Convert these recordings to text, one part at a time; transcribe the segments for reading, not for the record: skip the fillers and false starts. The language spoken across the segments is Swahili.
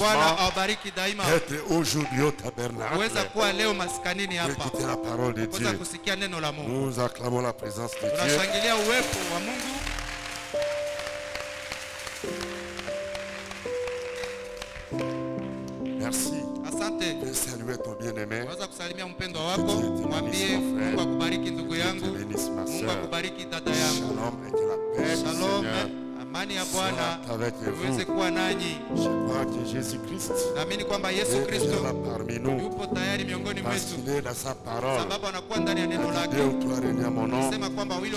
Être aujourd'hui au tabernacle. Écouter la parole de Dieu. Nous acclamons la présence de Dieu. Merci. Je salue ton bien-aimé. Bénisse ma soeur. Shalom et que la paix du Seigneur soit avec vous. Je crois que Jésus-Christ est là parmi nous. Parce qu'il est dans sa parole. Deux ou trois réunis à mon nom. Je suis parmi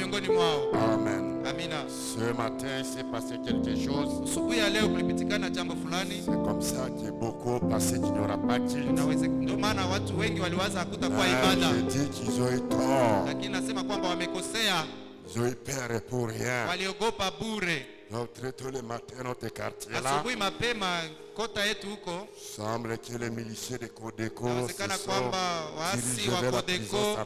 eux. Amen. Ce matin, il s'est passé quelque chose. C'est comme ça que beaucoup pensaient qu'il n'y aura pas de culte. Je dis qu'ils ont eu tort. Ils ont eu peur pour rien. Donc très tôt le matin, notre quartier là, semble que les miliciens de Codeco se sont dirigés vers la prison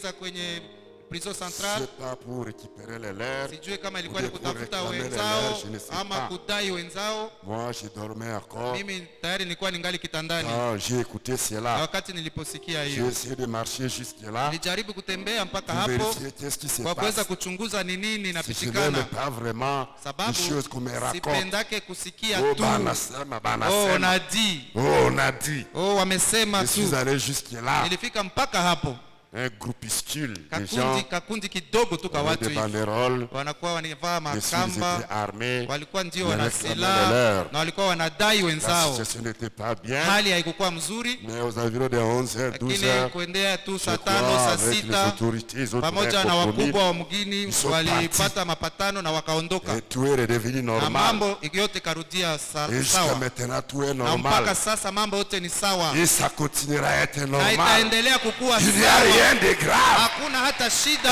centrale. Prison C'est centrale. pas pour récupérer les leurs. Sijui kama ilikuwa Ou ni pour kutafuta réclamer les wenzao leurs, je ne sais ama pas. kudai wenzao. Moi, je dormais encore. Mimi tayari nilikuwa ningali kitandani. Quand j'ai écouté Na cela, wakati niliposikia j'ai hiyo, essayé de marcher jusque là nilijaribu kutembea mpaka pour hapo vérifier qu'est-ce qui se kwa kuweza passe. kuchunguza ni nini Si je inapitikana, n'aime pas vraiment les sababu choses qu'on me raconte. sipendake kusikia Oh, tu. banasema, Oh, banasema. nadi. Oh, on a dit. Oh, wamesema Je suis tu. allé jusque là. Nilifika mpaka hapo. Un groupuscule de gens Kakundi kidogo tu kwa avec watu des hivi. banderoles, Wanakuwa wanavaa des ils makamba, étaient armés. walikuwa ndio Ils wana réclamaient silaha les leurs. na walikuwa wanadai La wenzao. situation n'était pas bien. Hali haikukuwa mzuri, Mais aux environs de 11h, 12h, lakini kuendea tu je saa crois, tano, saa avec les sita, autorités, ils ont trouvé pamoja un na compromis. wakubwa wa mgini Ils sont walipata mapatano na wakaondoka, Et tout est redevenu na normal. mambo yote karudia Et jusqu'à sawa, maintenant, tout est na normal. mpaka sasa mambo yote ni sawa Et ça continuera à être na normal. itaendelea kukuwa Il n'y a sawa. rien de grave. Hakuna hata shida,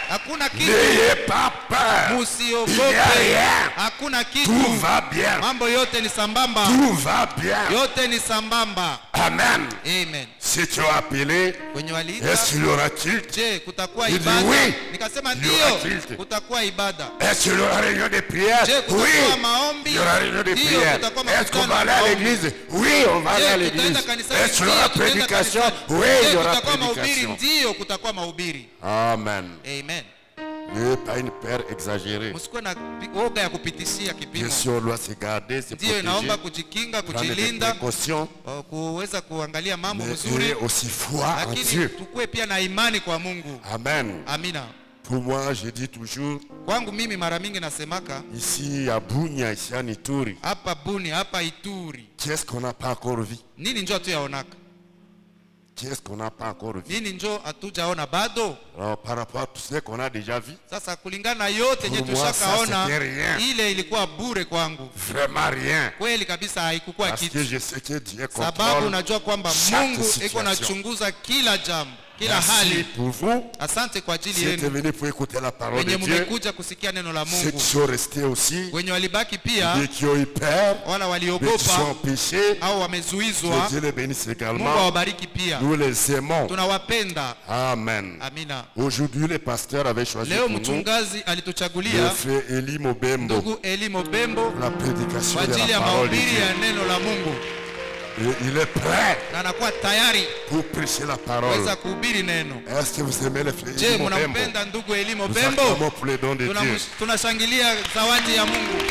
hakuna kitu, N'ayez pas peur. Il n'y a musiogope, rien. hakuna Tout kitu, va bien. mambo yote ni sambamba, Tout va bien. yote ni sambamba. Amen. Amen. Si tu as appelé, Wenye waliita, est-ce qu'il y aura culte? je, kutakuwa Il dit ibada? oui. Nikasema Il y aura ndio, culte. kutakuwa ibada. Est-ce qu'il y aura réunion de prière? Je, kutakuwa Oui. maombi? Il y aura réunion de Ndio, prière. kutakuwa Est-ce qu'on makutano va aller ya à maombi. l'église? Oui, on va aller à Je, l'église. tutaenda kanisani? Est-ce qu'il y aura Ndio, tutaenda prédication? kanisani. Oui, Je, il y aura kutakuwa mahubiri? prédication. Ndio, kutakuwa mahubiri. Amen. Amen. Ne pas une peur exagérée. Msikuwe na oga ya kupitishia Bien kipimo. sûr, on doit se garder, se Ndio, inaomba protéger, kujikinga, prendre des kujilinda, précautions, kuweza kuangalia mambo mais mzuri, ayez aussi foi en lakini Dieu. tukue pia na imani kwa Mungu. Amen. Amina. Pour moi, je dis toujours, Kwangu mimi mara mingi nasemaka ici à Bunia, ici à Ituri, hapa Buni, hapa Ituri, qu'est-ce qu'on n'a pas encore vu? nini njo hatuyaonaka? Qu'est-ce qu'on n'a pas encore vu? Nini njo hatujaona bado? Alors, par rapport à tout ce qu'on a déjà vu, Sasa kulingana na yote yenye Pour moi, ça, tushakaona, c'était rien. ile ilikuwa bure kwangu, vraiment rien. kweli kabisa, haikukuwa Parce kitu, que je sais que Dieu sababu contrôle. unajua kwamba chaque Mungu iko situation. nachunguza kila jambo, kila Merci hali. pour vous. Asante kwa ajili Si tu es yenu venu pour écouter la parole de wenye Dieu, mmekuja kusikia neno la ceux Mungu, qui sont restés aussi, wenye walibaki pia, et qui ont eu peur, wala mais qui sont waliogopa péchés, au que wamezuizwa, Dieu les bénisse Mungu également. awabariki pia. Nous les aimons. Tunawapenda. Amen. Amina. Aujourd'hui, le pasteur avait choisi Leo pour nous mchungazi le alituchagulia frère Eli Mobembo ndugu Eli Mobembo pour la prédication kwa de ajili la ya parole de mahubiri Dieu. ya neno la Mungu, Et il est prêt na anakuwa tayari pour prêcher la parole. kuweza kuhubiri neno. Est-ce que vous aimez le frère Je, Eli Mobembo? mnampenda ndugu Eli Nous Mobembo? acclamons pour les dons de Dieu. Tunashangilia zawadi ya Mungu.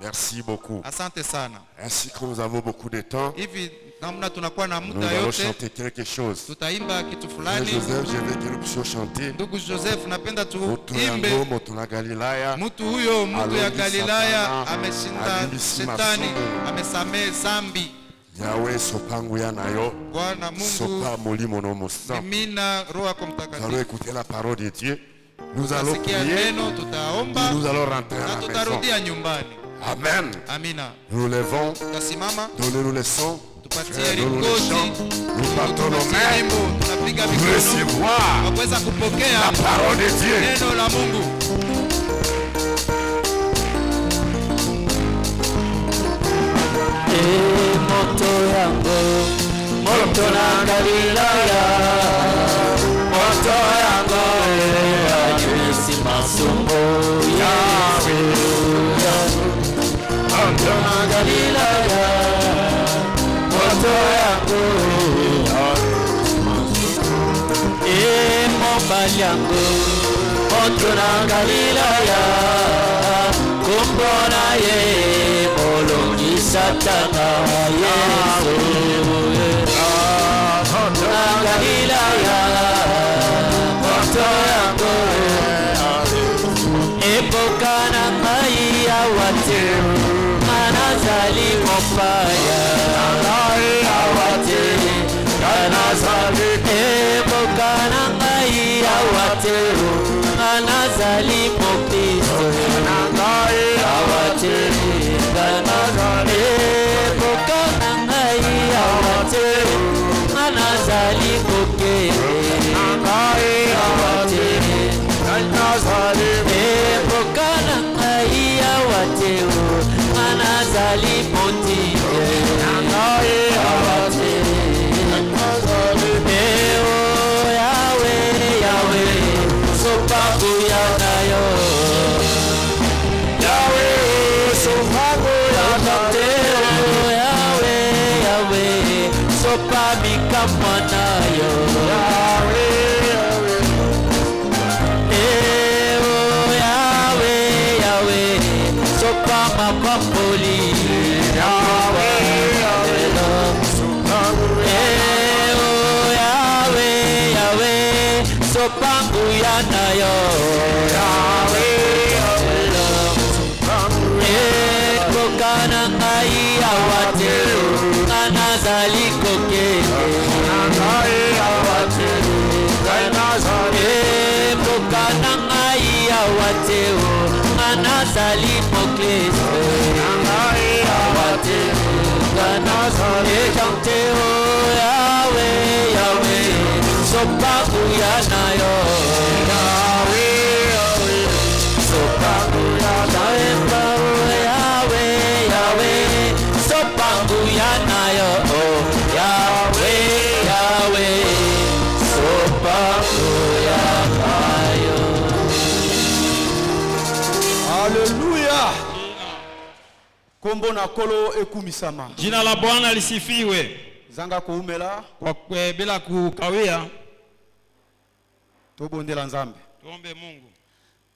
Merci beaucoup. Asante sana. Ainsi que nous avons beaucoup de temps, Hivi namna tunakuwa na nous muda allons yote, chanter quelque chose. tutaimba kitu Frère fulani. Joseph, je veux que nous puissions chanter. Ndugu Joseph, napenda Moto tuimbe. yango, moto na Galilaya. Mtu huyo, mtu ya Alongi Galilaya Satana, ameshinda alibisi shetani, masomo. amesamehe zambi. Yahweh sopangu ya nayo. Bwana Mungu, Sopa molimo no mosan. mimina Roho yako Nous allons Mtakatifu. écouter la parole de Dieu. Nous allons Tutasikia prier. neno, tutaomba Nous allons rentrer à na la maison. tutarudia nyumbani. Amen. Amina. Nous levons. Tutasimama, Donnez-nous les sons. tupatie Donnez-nous les rikodi, chants. Nous partons nos tupatie mains nyimbo, tunapiga pour mikono recevoir kwa kuweza kupokea la parole de Dieu. neno la Mungu. Moto yangu, moto na Galilaya, moto yangu lyango moto na Galilaya kumbona ye molongi satana Yesu na Galilaya moto yango epoka na mai ya wate manazali mopaya awate kanazali epoka na mai ya wate manazali mokristo awate kanazali epoka na mai ya wate manazali koke awate kanazali epoka na mai ya wate manazali moti awate sopaku ya nayo Yahweh sopaku ya nayo Yahweh sopaku kama nayo Yahweh sopama papoli Yahweh sopangu ya nayo kokana ngai awate anazali koke kokana ngai awate anazali mokristo awate kanazali chante Yahweh sopaku ya nayo sopaku ya nayo Yahweh sopaku ya nayo Yahweh sopaku ya nayo. Haleluya. Kombo na kolo ekumisama. Jina la Bwana lisifiwe. Zanga kuumela Kwa bila kukawia tobondela Nzambe. tuombe Mungu.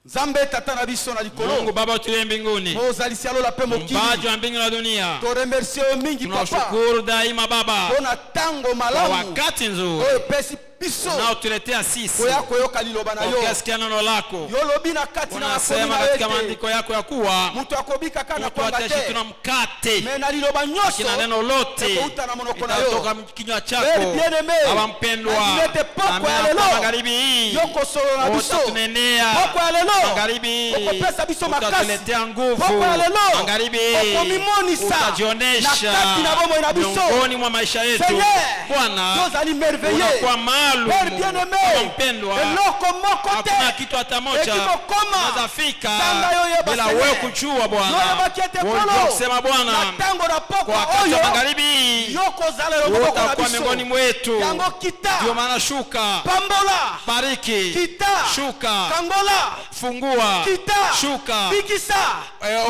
Nzambe tata na biso na likolo. Mungu Baba tuliye mbinguni, Mozalisi alo la pe mokili. Muumbaji wa mbingu na dunia, To remercie mingi papa. tunashukuru daima Baba Bona tango kwa malamu. wakati nzuri Oyo pesi biso. unaotuletea sisi Koya koyoka liloba na yo. ukiasikia neno lako. Yolobi na kati na Unasema katika maandiko yako ya kuwa Mutu akobika kana mtu kwanga ataishi te. tuna mkate Mena liloba nyoso. kina neno lote Ekouta na monoko na yo. itatoka kinywa chako. Very bien aimé. Baba mpendwa, Nilete poko ya lelo. magharibi hii Yoko solo na biso. utatunenea. Poko ya lelo. Magharibi hii Okopesa biso makasi. utatuletea nguvu. Poko ya lelo. Magharibi hii Okomimonisa. utajionesha Na kati na bomo ina biso. miongoni mwa maisha yetu. Seigneur, Bwana, Dieu ali merveilleux. unakuwa maalum. Père bien-aimé. Baba mpendwa, Eloko moko te. hakuna kitu hata moja Ekikokoma. unaweza fika Sanga yoye bila basene. wewe kujua Bwana. Yoye bakete Wewe kolo. ndio kusema Bwana, Na tango na poko kwa wakati oyo. wa magharibi hii Yoko zale lo moko na utakuwa biso. miongoni mwetu. Yango kita. Ndio maana shuka, Pambola. bariki, Kita. shuka, Kangola. fungua, Kita. shuka, Bikisa.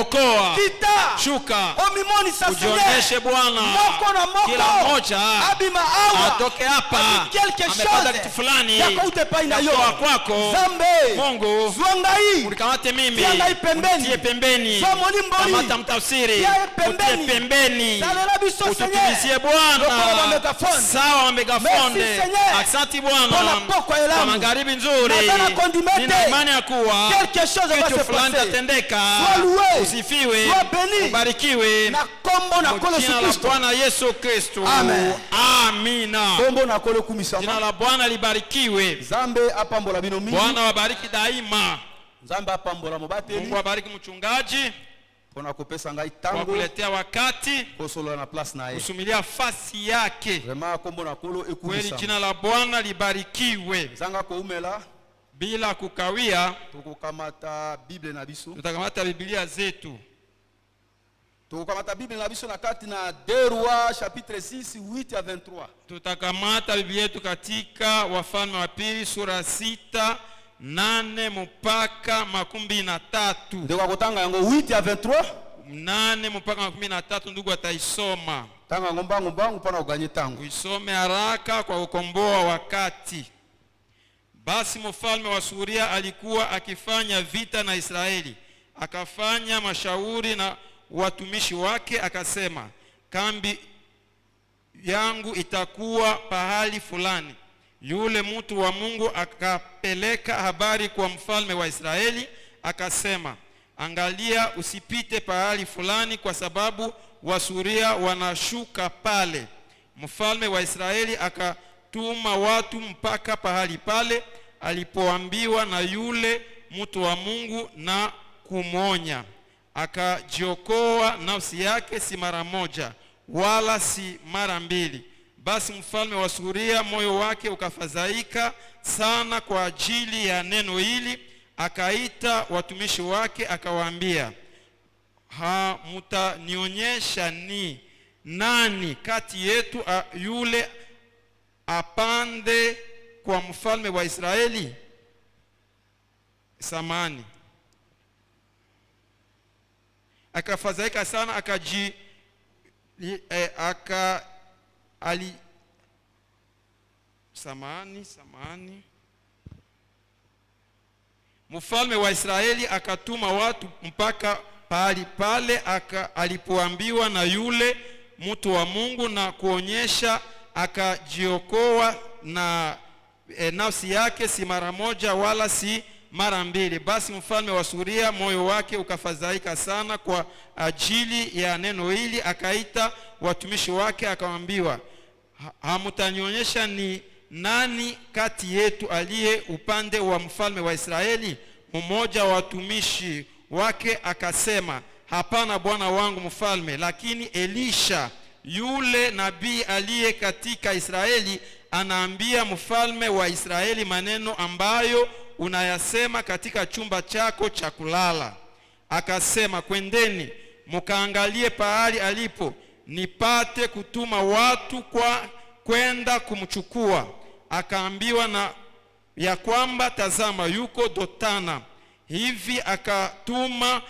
okoa, Kita. shuka, Omimoni sasa. ujioneshe Bwana. Moko na moko. Kila mmoja Abima awa. atoke hapa Quelque amepata chose. kitu fulani Yako utepai na yo. kutoka kwako. Zambe. Mungu, Zwangai. unikamate mimi, Tia ngai pembeni. utie pembeni, Swa molimboli. kamata mtafsiri, Tia pembeni. utie pembeni, Salela biso ututumizie Seigneur. Bwana. Lokola ba megafone. Sawa megafonde. Merci, Seigneur. Asante Bona Bwana poko ya lamu. kwa magharibi nzuri. Nataka kondimete. Nina imani ya kuwa Quelque chose va kitu se fulani passer. tatendeka. Sois loué. Usifiwe, Sois béni. ubarikiwe Na kombo na kolo jina la Kristo. Bwana Yesu Kristo. Amen. Amina. Kombo na kolo Jina kumisama. la Bwana libarikiwe. Zambe apambola bino mingi. Bwana wabariki daima. Nzambe apambola mobateli. Mungu wabariki mchungaji Pona kopesa ngai kwa tango. kuletea wakati Kosolo na place na ye. kusumilia fasi yake. Vraiment kombo na kolo Kweli ekumisama. jina la Bwana libarikiwe. Zanga koumela. Bila kukawia, Tokokamata Bible na biso. tutakamata Biblia zetu. Tokokamata Bible na biso na kati na 2 Rois chapitre 6 8 à 23. Tutakamata Biblia yetu katika Wafalme wa Pili sura 6 8 mpaka 13. Ndeko kotanga yango 8 à 23. 8 mpaka 13, ndugu ataisoma. Tanga ngombangu mpana uganye tango. Uisome haraka kwa kukomboa wakati. Basi mfalme wa Suria alikuwa akifanya vita na Israeli. Akafanya mashauri na watumishi wake, akasema, kambi yangu itakuwa pahali fulani. Yule mtu wa Mungu akapeleka habari kwa mfalme wa Israeli, akasema, angalia, usipite pahali fulani kwa sababu Wasuria wanashuka pale. Mfalme wa Israeli akatuma watu mpaka pahali pale alipoambiwa na yule mtu wa Mungu na kumwonya. Akajiokoa nafsi yake si mara moja wala si mara mbili. Basi mfalme wa Suria moyo wake ukafadhaika sana kwa ajili ya neno hili. Akaita watumishi wake akawaambia, mutanionyesha ni nani kati yetu yule apande kwa mfalme wa Israeli? Samani. Akafadhaika sana, samani. Mfalme wa Israeli akatuma watu mpaka pahali pale alipoambiwa na yule mtu wa Mungu na kuonyesha. Akajiokoa na nafsi yake si mara moja wala si mara mbili. Basi mfalme wa Suria moyo wake ukafadhaika sana kwa ajili ya neno hili. Akaita watumishi wake akawaambia, hamutanionyesha ni nani kati yetu aliye upande wa mfalme wa Israeli? Mmoja wa watumishi wake akasema, hapana bwana wangu mfalme, lakini Elisha yule nabii aliye katika Israeli anaambia mfalme wa Israeli maneno ambayo unayasema katika chumba chako cha kulala. Akasema, kwendeni mkaangalie pahali alipo, nipate kutuma watu kwenda kumchukua. Akaambiwa na ya kwamba, tazama, yuko Dotana. Hivi akatuma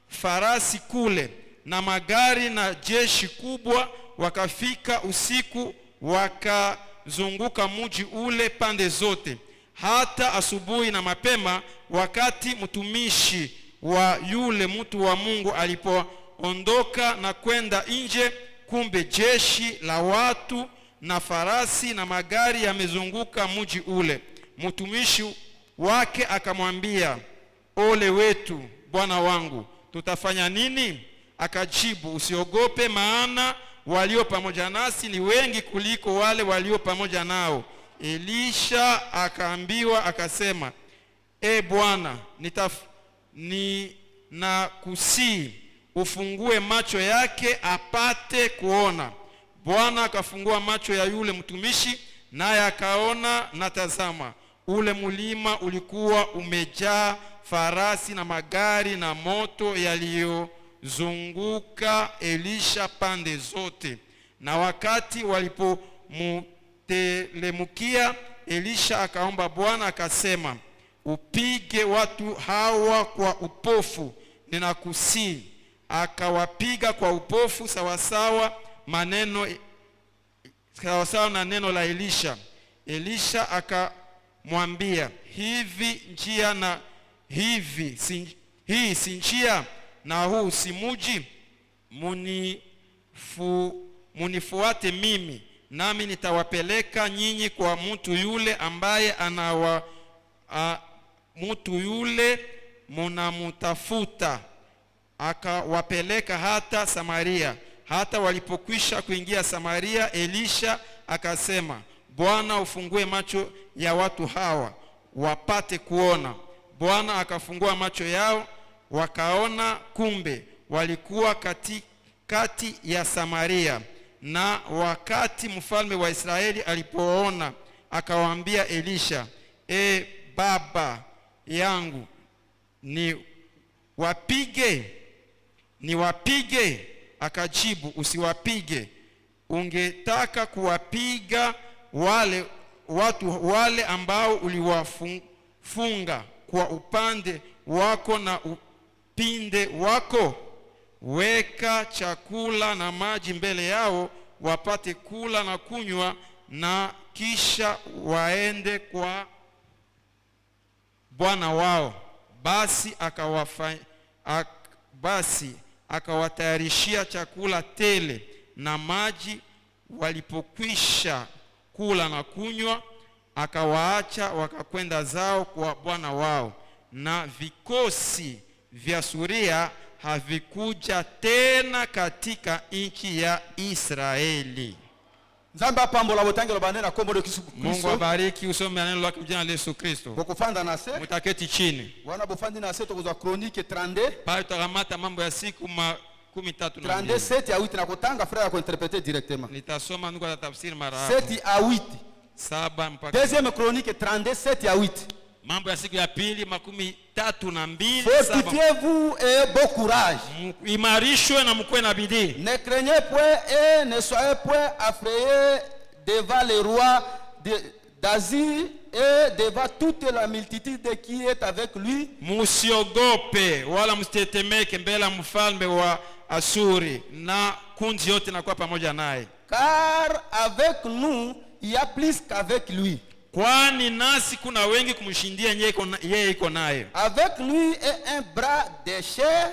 farasi kule na magari na jeshi kubwa. Wakafika usiku, wakazunguka mji ule pande zote hata asubuhi na mapema. Wakati mtumishi wa yule mtu wa Mungu alipoondoka na kwenda nje, kumbe jeshi la watu na farasi na magari yamezunguka mji ule. Mtumishi wake akamwambia, ole wetu bwana wangu, tutafanya nini? Akajibu, usiogope, maana walio pamoja nasi ni wengi kuliko wale walio pamoja nao. Elisha akaambiwa akasema, Bwana, ninakusihi ufungue macho yake apate kuona. Bwana akafungua macho ya yule mtumishi, naye akaona, na tazama, ule mlima ulikuwa umejaa farasi na magari na moto yaliyozunguka Elisha pande zote. Na wakati walipomtelemukia, Elisha akaomba Bwana akasema, upige watu hawa kwa upofu, ninakusihi. Akawapiga kwa upofu sawasawa na neno la Elisha. Elisha akamwambia, hivi njia na hii si njia na huu si mji? Munifuate mimi, nami nitawapeleka nyinyi kwa mtu yule ambaye mtu yule mnamutafuta. Akawapeleka hata Samaria. Hata walipokwisha kuingia Samaria, Elisha akasema, Bwana, ufungue macho ya watu hawa wapate kuona. Bwana akafungua macho yao, wakaona, kumbe walikuwa katikati ya Samaria. Na wakati mfalme wa Israeli alipoona, akawaambia Elisha, baba yangu, niwapige? Akajibu, usiwapige. Ungetaka kuwapiga watu wale ambao uliwafunga kwa upande wako na upinde wako. Weka chakula na maji mbele yao, wapate kula na kunywa, na kisha waende kwa bwana wao. Basi akawatayarishia chakula tele na maji. Walipokwisha kula na kunywa, akawaacha wakakwenda zao kwa bwana wao, na vikosi vya Suria havikuja tena katika nchi ya Israeli. Mungu abariki. Usome neno lake jina la Yesu Kristo. Mutaketi chini. Pale tutamata mambo ya siku 13 nitasoma ndugu atafsiri mara 7 à 8. 7 mpaka Deuxième Chronique 32 7 à 8. Mambo ya siku ya pili 32 Fortifiez-vous et bon courage. Imarishwe na mkwe na bidii. Ne craignez point et ne soyez point effrayés devant les rois d'Asie et devant toute la multitude qui est avec lui. Musiogope wala msitetemeke mbele ya mfalme wa Asuri na kundi yote na kwa pamoja naye. Car avec nous il y a plus qu'avec lui. Kwani nasi kuna wengi kumshindia yeye iko naye. Avec lui est un bras de chair.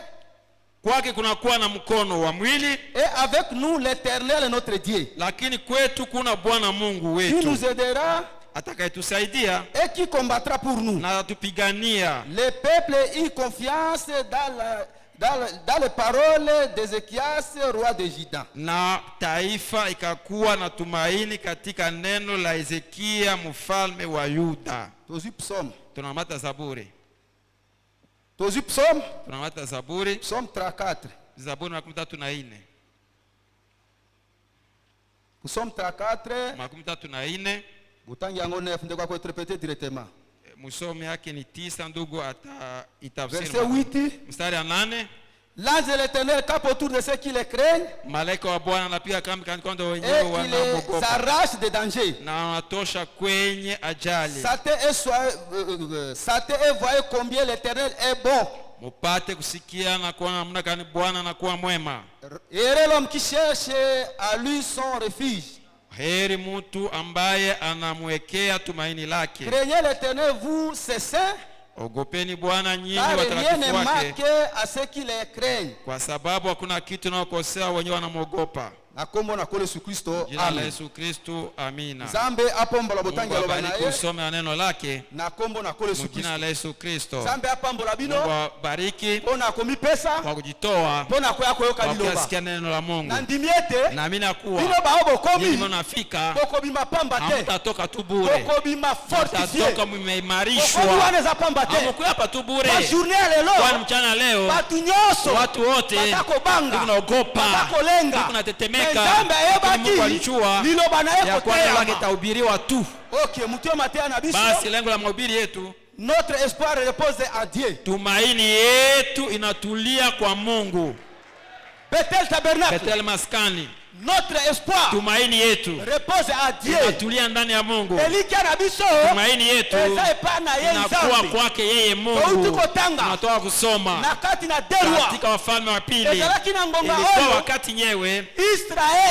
Kwake kuna kuwa na mkono wa mwili. Et avec nous l'Éternel notre Dieu. Lakini kwetu kuna Bwana Mungu wetu. Qui nous aidera, atakayetusaidia et qui combattra pour nous. Na atupigania. Le peuple y confiance dans les paroles d'Ézéchias, roi de Juda. Na taifa ikakuwa na tumaini katika neno la Ezekia mfalme wa Yuda. Tunamata Zaburi. Tunamata Zaburi. Psalm 34. Zaburi 34. Psalm 34. 34. Butangi yango 9 ndiko kwa interpréter directement. Musomi yake ni 9 ndugu itafsiri. Verset 8. Mstari 8. L'ange de l'Éternel campe autour de ceux qui le craignent. Malaika wa Bwana anapiga kambi kando wenyewe wanaogopa. Et s'arrache de danger. Na anatosha kwenye ajali. Satan et voyez combien l'Éternel est bon. Mupate kusikia na kuona namna gani Bwana anakuwa mwema. Heureux l'homme qui cherche à lui son refuge. Heri mtu ambaye anamwekea tumaini lake. Craignez l'Éternel vous ses saints. Ogopeni Bwana nyinyi watakatifu wake. Kwa sababu hakuna kitu naokosea wenyewe wanamwogopa. Nakombo na Yesu Kristo. Jina la Yesu Kristo. Amina. Zambe apombola botangi aloba naye. Kusoma neno lake. Nakombo na Yesu Kristo. Jina la Yesu Kristo. Zambe apombola bino. Mungu bariki. Pona komi pesa. Kwa kujitoa. Pona kwa yako yoka liloba. Kwa kusikia neno la Mungu. Na ndimiete. Na mimi nakuwa. Bino baobo komi. Mimi nafika. Boko bima pamba te. Hamtatoka tu bure. Boko bima fortifié. Mtatoka mmeimarishwa. Boko wanaweza pamba te. Hamkuwa hapa tu bure. Kwa journée lelo. Kwa mchana leo. Watu nyoso. Watu wote. Batako banga. Tunaogopa. Batako lenga. Tunatetemeka. Mungu alijua ya kwamba lake tahubiriwa tu. Okay, mtu matea na biso. Basi lengo la mahubiri yetu, notre espoir repose à Dieu. Tumaini yetu inatulia kwa Mungu. Bethel Tabernacle. Bethel Maskani. Notre espoir tumaini yetu repose à Dieu. Inatulia ndani ya Mungu. Tumaini yetu inakuwa kwake yeye Mungu. Tunatoka kusoma katika Wafalme wa Pili. Ilikuwa wakati nyewe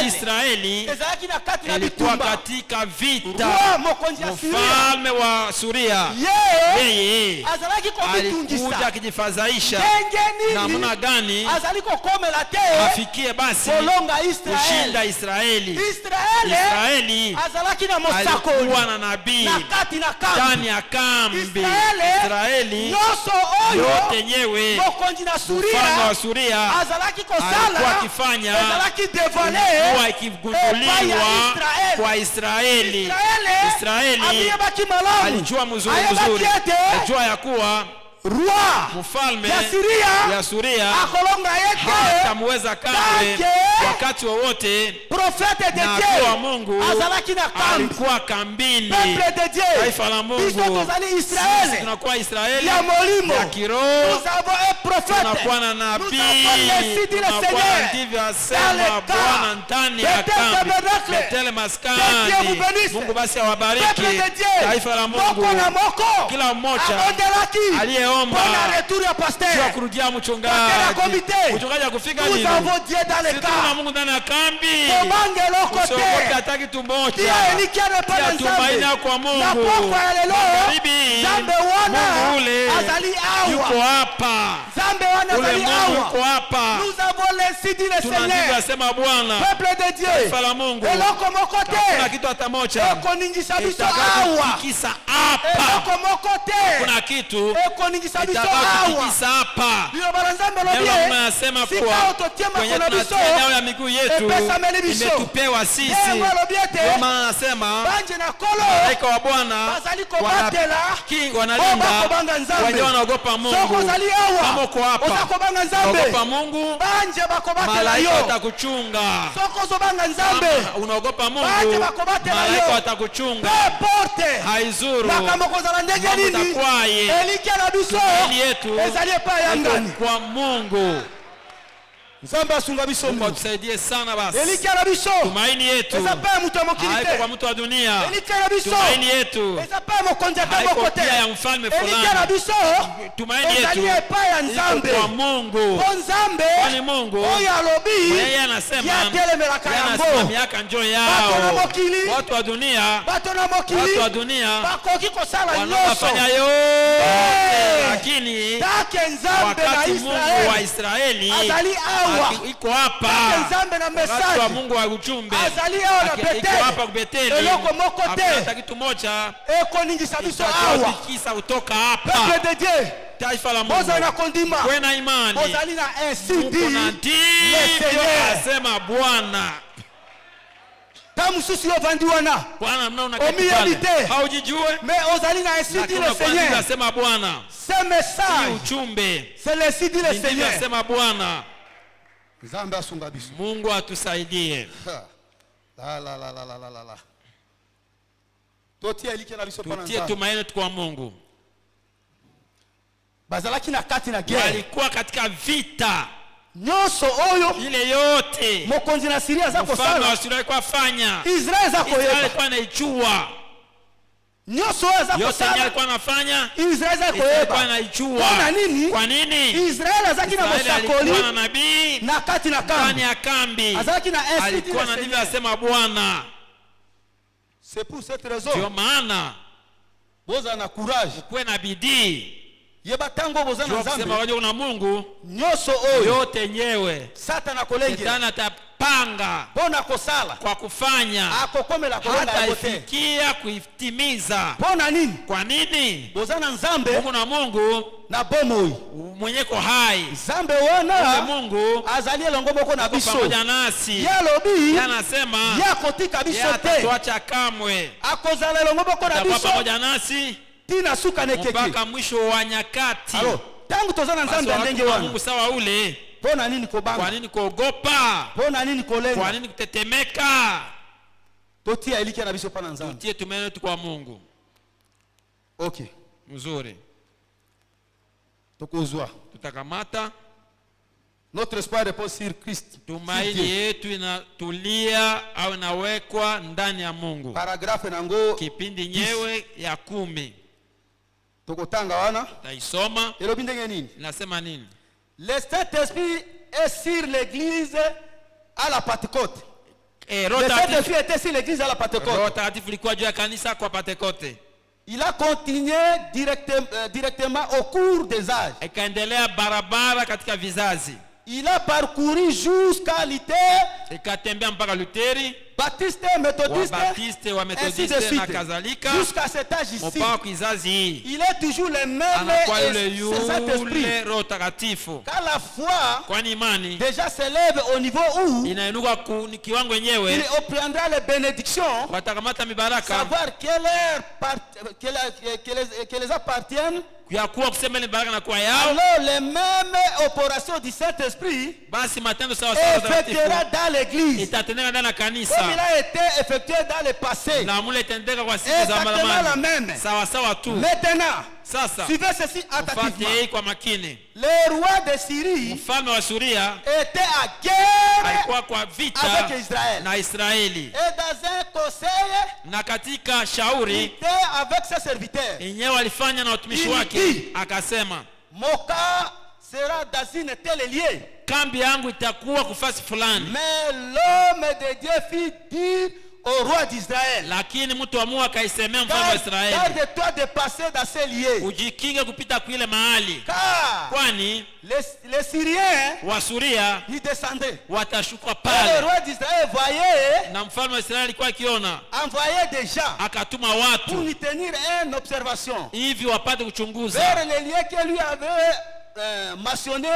Israeli ilikuwa katika vita. Mfalme wa Suria yeye alikuja akijifadhaisha namna gani afikie basi kushinda Israeli. Israeli alikuwa na nabii ndani ya kambi. Israeli yote nyewe mfalme wa Suria alikuwa akifanya ilikuwa ikigunduliwa kwa Israeli. Israeli alijua mzuri, alijua ya kuwa mfalme ya Suria hatamweza kamwe wakati wowote. Nabii wa Mungu alikuwa kambini. Taifa la Mungu sisi tunakuwa Israeli ya kiroho. prophètes. Tunakuwa na Nous nabii. avons les sites du Tunakuwa na Seigneur. ndivyo Dans asema le Bwana cas ndani ya Bethel kambi. Tabernacle. Bethel Que maskani. Dieu vous bénisse. Mungu basi Peuple awabariki. de Dieu. Taifa la Mungu. Moko na moko. Kila mmoja Abondelaki. aliyeomba Bona retour ya pasteur. juu ya kurudia mchungaji. Wakati ya komite. Mchungaji akufika Nous nini? avons Dieu dans les Sisi tuna cas. Mungu ndani ya kambi. Komange Usiogope lokote. hata kitu moja. Tia elikiana Tia pana tumaini Nzambe. kwa Mungu. Na pokwa ya lelo. Magharibi, Zambe wana. Mungu ule Azali yuko awa. hapa. Zambe wana Ule azali Mungu awa. yuko hapa. Nous avons les sites du Tunandivyo Seigneur. asema Bwana. Peuple de Dieu. Taifa la Mungu. Eloko mokote. Kuna kitu hata moja. Ekoningisa biso awa. Itakayotikisa hapa. Eloko mokote. Kuna kitu Ekoningisa biso itakayotikisa awa. hapa. Bino baranzambe Neno lobie. la Mungu anasema Sika kuwa utotie kwenye makona biso. tunatia nyayo ya miguu yetu Epesameli biso. imetupewa sisi. Neno lobiete. Ndio maana anasema Banje na kolo. malaika wa Bwana Bazali kobatela. wanalinda Oba kobanga Nzambe. wenye wanaogopa Mungu. Soko zali awa. Kama uko hapa Oza kobanga Nzambe. unaogopa Mungu, Banje bakobatela malaika yo. watakuchunga. Soko zobanga Nzambe. Kama unaogopa Banje Mungu, bakobatela malaika yo. watakuchunga. Peu importe. Haizuru Makambo kozala ndenge mambo nini. takwaye. Elikia na biso. Tumaini yetu Ezali epai ya ngani. iko kwa Mungu. Nzambe asunga biso Mungu Mungu. atusaidie sana basi. Elikia na biso. Tumaini yetu Eza pe mutu ya mokili haiko kwa te. mtu wa dunia. Elikia na biso. Tumaini yetu Eza pe mokonzi ata haiko moko te. pia ya mfalme Elikia na fulani. biso. Tumaini Ezali yetu epai ya iko Nzambe. kwa Mungu. O Nzambe. Kwani Mungu Oyo alobi. yeye anasema Yatelemelaka yango. anasimamiaka njoo Bato na yao. mokili. Watu wa dunia, Bato na watu mokili. wa dunia Bakoki kosala wanafanya nyonso. yote, lakini Take Nzambe na wakati Mungu wa Israeli. Israeli Azali awa. iko hapa, Take Nzambe na wakati wa message. Mungu wa ujumbe Azali awa na iko Beteli. hapa Beteli, Eloko moko te. hakuna hata kitu moja Ekoningisa biso awa. kitakachotikisa kutoka hapa. Peuple de Dieu. Taifa la Boza na Mungu, kondima. kwe na imani, Bozali na ainsi kuna dit. ndivyo Seigneur. asema Bwana. Ta mususu yo vandi wana. Bwana mnaona Omi kitu pale, habite. haujijue, Mais ozali na ainsi dit lakini le kwa ndivyo Seigneur. asema Bwana. Ce Hii message, ujumbe c'est le site dit le ndivyo Seigneur. asema Bwana. Nzambe asunga biso. Mungu atusaidie. La. Totia elikia na biso pana Tutie Nzambe. tumaini kwa Mungu. Bazalaki na kati na guerre. Walikuwa katika vita Nyonso oyo ile yote mokonzi na Siria za mfalme kosala. wa Syria alikuwa afanya. Israel za Israeli koyeba. alikuwa anaijua Nyonso oyo za yote, kosala. alikuwa anafanya. Israel za Israeli alikuwa koyeba. anaijua. Kwa nini? Kwa nini? Israel azaki na Israeli alikuwa na mosakoli nabii na kati na ndani kambi. ya kambi, Azaki na ainsi dit alikuwa le na ndivyo Seigneur. asema Bwana. C'est pour cette Ndio raison. maana Boza na courage. kuwe na bidii, Yeba tango boza na jua kusema Nzambe. waje una Mungu Nyonso oyo yote yenyewe. Satan kolengela. Shetani atapanga Pona kosala. kwa kufanya Akokomela kolonga hata ya bote. ifikia kuitimiza. Pona nini? Kwa nini? Boza na Nzambe Mungu na Mungu na bomoi. mwenyeko hai. Nzambe Ule wana Mungu azali elongo moko na yuko biso. pamoja nasi. Yalobi Yeye anasema yakotika yeye biso te. hatatuacha kamwe. Akozala elongo moko na Atakuwa biso. pamoja nasi Tina suka nekeki. mpaka mwisho wa nyakati. Alo, tangu toza na Basi Nzambe ya watu ndenge wa wana. Mungu sawa ule, Pona nini kwa kobanga? nini kuogopa? Pona nini Kwa kolenga? nini kutetemeka? Totia elikia na biso pana Nzambe. Tutie tumaini letu kwa Mungu. Okay. Mzuri, Tokozwa. tutakamata Notre espoir repose sur Christ. Sur tumaini Dieu. yetu inatulia au inawekwa ndani ya Mungu. Paragraphe nango Kipindi nyewe ya 10 tokotanga wana. taisoma, Elobi ndenge nini? inasema nini? Le Saint-Esprit est sur l'église à la Pentecôte. Le Roho Saint-Esprit était sur l'église à la Pentecôte. Takatifu ilikuwa juu ya kanisa kwa Pentekoste, Il a continué directement au cours des âges. ikaendelea barabara katika vizazi, Il a parcouru jusqu'à Luther, ikatembea mpaka Luteri, Baptiste, Méthodiste, Wabatiste, wa ainsi de Methodiste na suite. kadhalika, Jusqu'à cet âge ici. mpaka kizazi hii. Il est toujours le même Anakuwa et yule c'est Saint-Esprit. yule Roho Takatifu, Quand la foi kwani imani déjà s'élève au niveau où inainuka ni kiwango il yenyewe, obtiendra les bénédictions, watakamata mibaraka savoir qu'elles les appartiennent, ya kuwa kusema ile baraka na kuwa yao, alors les mêmes opérations du Saint-Esprit basi matendo sawa sawa effectuera takatifu dans l'église. itatendeka ndani ya Comme kanisa. comme il a été effectué dans le passé. na mule tendeka kwa siku za Exactement la zamani même. sawa sawa tu. Maintenant, Sasa suivez ceci ufate attentivement. hii kwa makini. Le roi de Syrie Mfalme wa Suria était à guerre alikuwa kwa vita avec Israël. na Israeli, Et dans un conseil, na katika il shauri était avec ses serviteurs. yenyewe alifanya na watumishi Il wake, dit, akasema mon cas sera dans une telle lieu. kambi yangu itakuwa kufasi fulani, Mais l'homme de Dieu fit dire au roi d'Israël, lakini mtu wa Mungu akaisemea mfalme wa Israeli, garde-toi de passer dans ces lieux. ujikinge kupita kuile mahali, Car kwani les Syriens, Wasuria ils descendaient. watashuka Et le pale. roi d'Israël voyait, Na mfalme wa Israeli alikuwa akiona, envoyait des gens akatuma pour watu lui tenir une observation hivi wapate kuchunguza vers les lieux que lui avait mentionné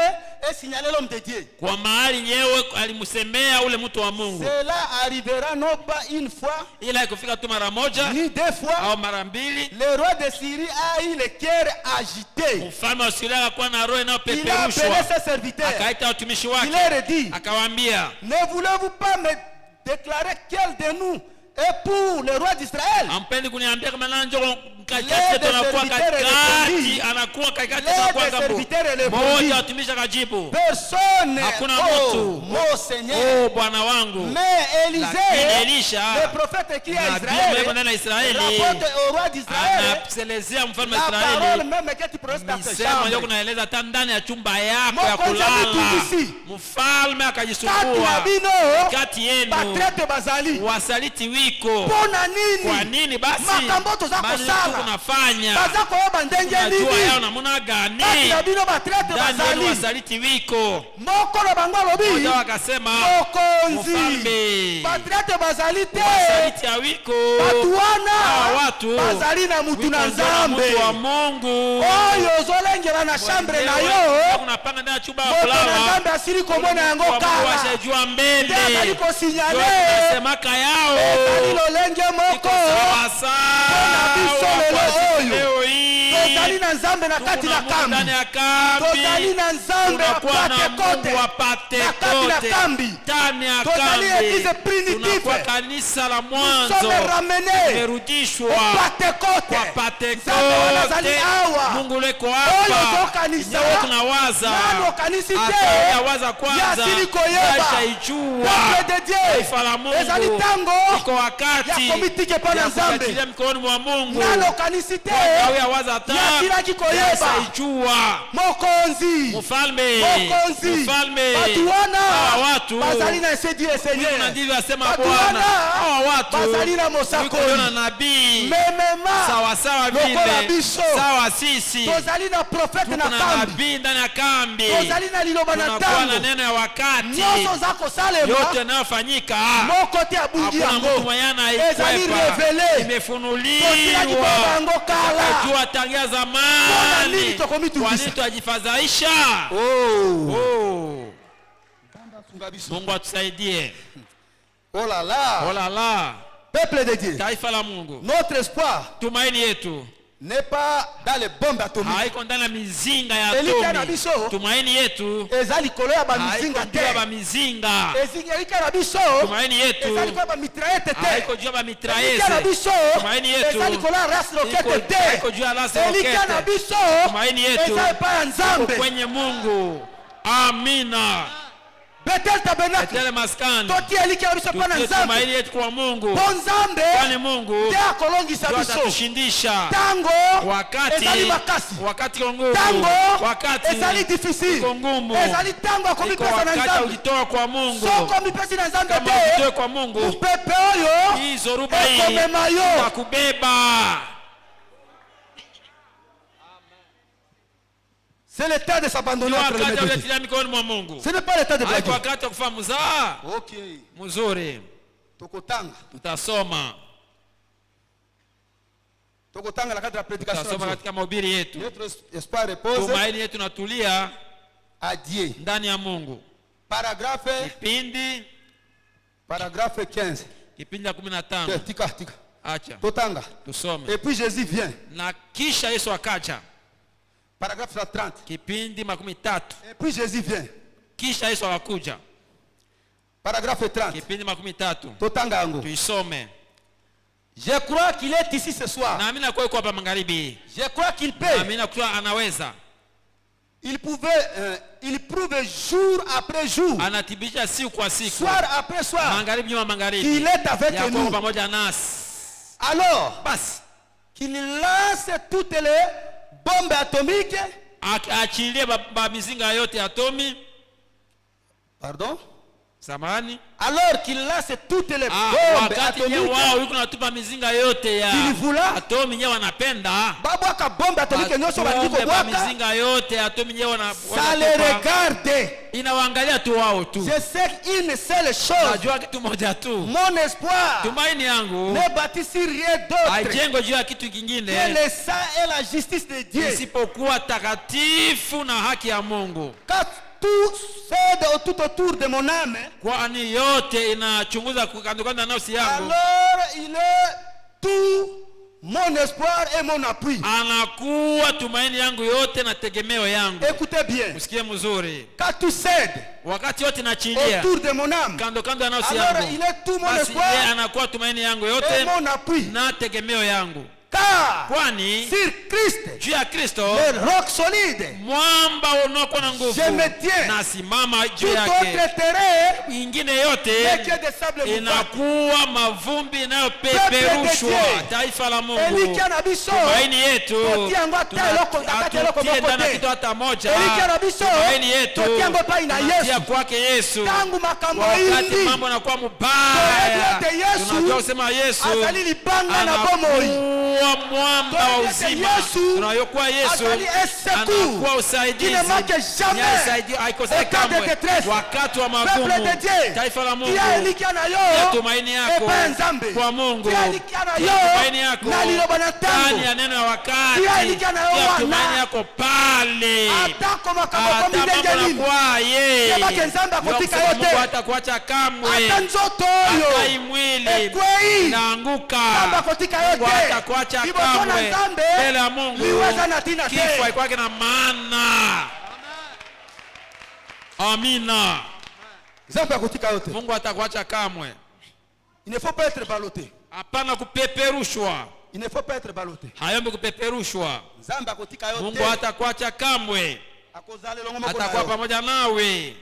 et signalé l'homme de Dieu. kwa mahali nyewe alimsemea ule mtu wa Mungu, Cela arrivera non pas une fois, ila ikufika tu mara moja ni deux fois. au mara mbili. Le roi de Syrie a eu le cœur agité. Mfalme wa Suria akakuwa na roho Il a appelé inayopeperushwa, ses serviteurs. akaita watumishi Il wake, leur dit, akawaambia, ne voulez-vous pas me déclarer quel de nous est pour le roi d'Israël? ampendi kuniambia kama nanjo L'aide katikati des anakuwa serviteurs katikati, répondit. anakuwa katikati, L'aide anakuwa des ngambo serviteurs répondit. moja. Watumishi akajibu, Personne, Hakuna oh, mtu. mon Seigneur. oh bwana wangu, Mais lakini Élisée, Elisha le prophète qui est à nabii ambaye Israël, na Israeli rapporte au roi d'Israël anaselezea mfalme wa la parole Israeli même que tu prononces dans ta misemo ndio chambre. kunaeleza hata ndani ya chumba yako Mon ya conseil kulala. dit ici, Mfalme Kati akajisumbua ya bino, kati yenu, batraite bazali. wasaliti wiko. Pona Kwa nini? nini basi Makambo toza Bali kosala. kunafanya Baza koyeba ndenge najua yao nini? namuna gani Kati ya bino batraite ndani yenu bazali. wasaliti wiko. Moko na bango alobi, Moja wakasema mokonzi. mfalme, Batraite bazali te. wasaliti ya wiko, Batu wana hawa watu bazali na mutu wiko na ndio na Nzambe. mtu wa Mungu. Oyo ozolengela na chambre na yo. Unapanga ndani ya chumba ya Moto na kulala, Nzambe asili komona yango kwa Mungu kala. washajua mbele, Nde azali ndio kosinyale. tunasemaka yao Ezali lolenge moko. sawa sawa. biso lelo oyo. Leo hii Tozali na Nzambe na kati na Mungu ndani kambi. ya kambi, Tozali na Nzambe tunakuwa na apate Mungu kote. wa Pentekoste Na kati na kambi. ndani ya Tozali eglise kambi. primitive. Tunakuwa kanisa la Nous mwanzo sommes ramenés tumerudishwa au Pentecote. kwa Nzambe wana azali Pentekoste. awa. Mungu leko Oyo hapa, tokanisa. nyewe tunawaza Nani okanisi te. atawaza kwanza, Yasili koyeba. taijua Peuple de Dieu. taifa la Mungu. Ezali tango Iko wakati ya komitike pa na ya Nzambe. kuachilia mikononi mwa Mungu. Nani okanisi te. Awe awaza ta Yasilaki koyeba. taijua Mokonzi. mfalme Mokonzi. mfalme. Batu wana Hawa watu bazali na ese Dieu na Seigneur. ndivyo asema Batu Bwana. wana Hawa watu bazali na wiko mosakoli. na nabii Memema. sawa sawa Lokola vile biso. sawa sisi Tozali na prophète na tuko na kambi. nabii ndani ya kambi, Tozali na liloba na tunakuwa na tango. neno ya wakati Nyonso za kosalema. yote yanayofanyika. Moko te abungi Hakuna mtu yango. mwenye Ezali anaikwepa, revele. imefunuliwa. Tosilaki kwa bango kala. Tukajua tangia Mbona zamani. nini tokomitungisa? Kwa nini twajifadhaisha? Oh. Oh. Mungu atusaidie. Oh là là. Oh la la. Peuple de Dieu. Taifa la Mungu, Notre espoir tumaini yetu n'est pas dans les bombes atomiques. haiko ndani ya mizinga ya Elika na atomi. biso. Tumaini yetu Eza likolo ya ba haiko mizinga juu ya te. mizinga. Elika na biso. Tumaini yetu Eza likolo ya ba mitraillette haiko te. juu ya Elika na mitraillese. biso. Tumaini yetu Eza likolo ya ras roquette te. haiko juu ya lance Elika na roquette. biso. Tumaini yetu Eza epai ya Nzambe. kwenye Mungu. Amina. Bethel tabernacle. Etele maskani. Toti elika ya biso epai na Tutie Nzambe. tumaini yetu kwa Mungu. Bon Nzambe. Kwani Mungu Nde akolongisa ndio biso. atatushindisha Tango. wakati Ezali makasi. wakati kwa nguvu, Tango. wakati Ezali difficile. iko ngumu, Ezali tango iko akomipesa na wakati Nzambe. ujitoa kwa Mungu. Soko mipesi na Nzambe Kama ujitoe te. kwa Mungu, Mupepe oyo. hii zoruba hii Ekomema yo. itakubeba. C'est le temps de s'abandonner entre les mains Wakati de Dieu. ujatilia mikononi mwa Mungu, Ce n'est pas le temps de haiko blaguer. wakati wa kufanya mzaha. Ok. Mzuri, Tokotanga. tutasoma Tokotanga la cadre de la prédication. tutasoma katika mahubiri yetu. Notre espoir repose Tumaini yetu natulia à Dieu. ndani ya Mungu. Paragraphe Kipindi 15. kipindi ya 15. Tika. Acha Totanga. tusome. Et puis Jésus vient. Na kisha Yesu akaja. Paragraphe 30. Kipindi 13. Et puis Jésus vient. Kisha Yesu akakuja. Paragraphe 30. Kipindi 13. Totanga yango. Tuisome. Je crois qu'il est ici ce soir. Na amina kwa hapa magharibi. Je crois qu'il peut. Amina kwa anaweza. Il prouve jour après jour. Anatibisha siku kwa siku. Soir après soir. Magharibi nyuma magharibi. Il est avec nous. Pamoja nasi. Alors, Basi qu'il lance toutes les bombes atomiques. Achilie mizinga yote atomi. Pardon? Samani. Alors qu'il lance toutes les bombes atomiques. Wao yuko natupa mizinga yote ya atomi nyewe wanapenda. Babu aka bombe atomique nyoso bandiko bwaka. Mizinga yote atomi nyewe wana. Ça les regarde. Inawaangalia tu wao tu. Je sais une seule chose. Najua kitu moja tu. Mon espoir. Tumaini yangu. Ne bâtit sur rien d'autre. Haijengo juu ya kitu kingine. Que le sang et la justice de Dieu. Isipokuwa takatifu na haki ya Mungu. Tout cède tout autour de mon âme. Kwani yote inachunguza kando nafsi yangu. Alors il est tout mon espoir et mon appui. Anakuwa tumaini yangu yote na tegemeo yangu. Écoutez bien. Usikie mzuri. Quand tout cède wakati yote nachilia autour de mon âme, kando ya nafsi yangu. Alors il est tout mon espoir. Yeye anakuwa tumaini yangu yote et mon appui. Na tegemeo yangu. Car kwani sur Christ, juu ya Kristo, le roc solide, mwamba unaokuwa na nguvu, je me tiens. Nasimama juu Tout yake. autre terrain ingine yote inakuwa mavumbi inayopeperushwa. Taifa la Mungu, tumaini yetu, tunatie ndani kitu hata moja. Tumaini yetu tunatia kwake Yesu. Wakati mambo yanakuwa mubaya, tunajua kusema Yesu anakuwa mwamba wa uzima. Tunayokuwa Yesu anakuwa usaidizi. Haikosei kamwe wakati wa magumu. Taifa la Mungu, tumaini yako kwa Mungu, tumaini yako ndani ya neno ya wakati, tumaini yako pale. Hata mambo yanakuwa yeye, Mungu hatakuacha kamwe. Hata imwili inaanguka, Mungu hatakuacha kamwe. Mbele ya Mungu kifo haikuwake na maana. Amina. Mungu hatakuacha kamwe. Il ne faut pas être ballotté. Hapana kupeperushwa. Il ne faut pas être ballotté. Hayombe kupeperushwa. Mungu hatakuacha kamwe. Atakuwa pamoja nawe.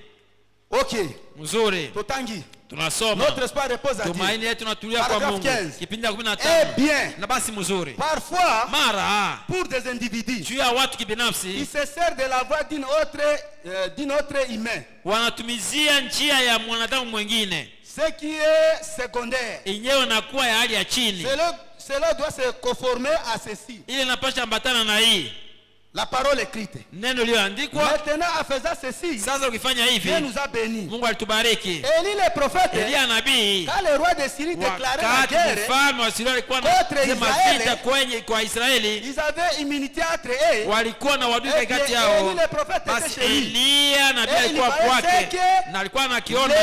Okay. Mzuri. Totangi. Tunasoma. Notre espoir repose à Dieu. Tumaini yetu tunatulia kwa Mungu. Kipindi cha 15. Eh bien. Na basi mzuri. Parfois, mara pour des individus, juu ya watu kibinafsi, ils se servent de la voix d'une autre humain. Wanatumizia njia ya mwanadamu mwingine. Ce qui est secondaire. Yenyewe inakuwa ya hali ya chini. Cela doit se conformer à ceci. Ile inapaswa ambatana na hii. La parole écrite. Neno lililoandikwa. Maintenant en faisant ceci, sasa ukifanya hivi, Dieu nous a bénis. Mungu alitubariki. Élie le prophète, Elia nabii, quand le roi de Syrie déclarait la guerre mfalme wa Syria alikuwa anasema vita kwa Israeli, ils avaient immunité entre eux, walikuwa na wadui kati yao. Basi Elia nabii alikuwa kwake na alikuwa anakiona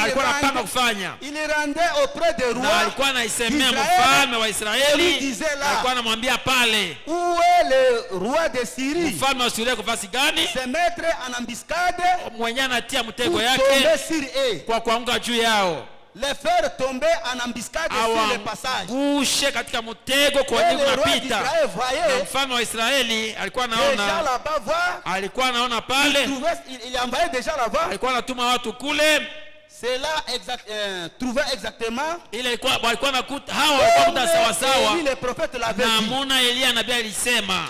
alikuwa anapanga kufanya. Il rendait auprès des rois, na alikuwa anaisemea mfalme wa Israeli, alikuwa anamwambia pale, où est le roi de Syrie? Mfalme wa Syria kufasi gani? Se mettre en embuscade, mwenye anatia mtego yake kwa kuanguka juu yao. Les faire tomber en embuscade sur le passage. Gushe katika mtego kwa nini unapita. Na mfalme wa Israeli alikuwa anaona, alikuwa anaona pale, il envoyait déjà là-bas, alikuwa anatuma watu kule. Cela trouvait exactement ile walikuwa nakuta hawa walikuwa sawa sawa na Muna Elia nabii alisema,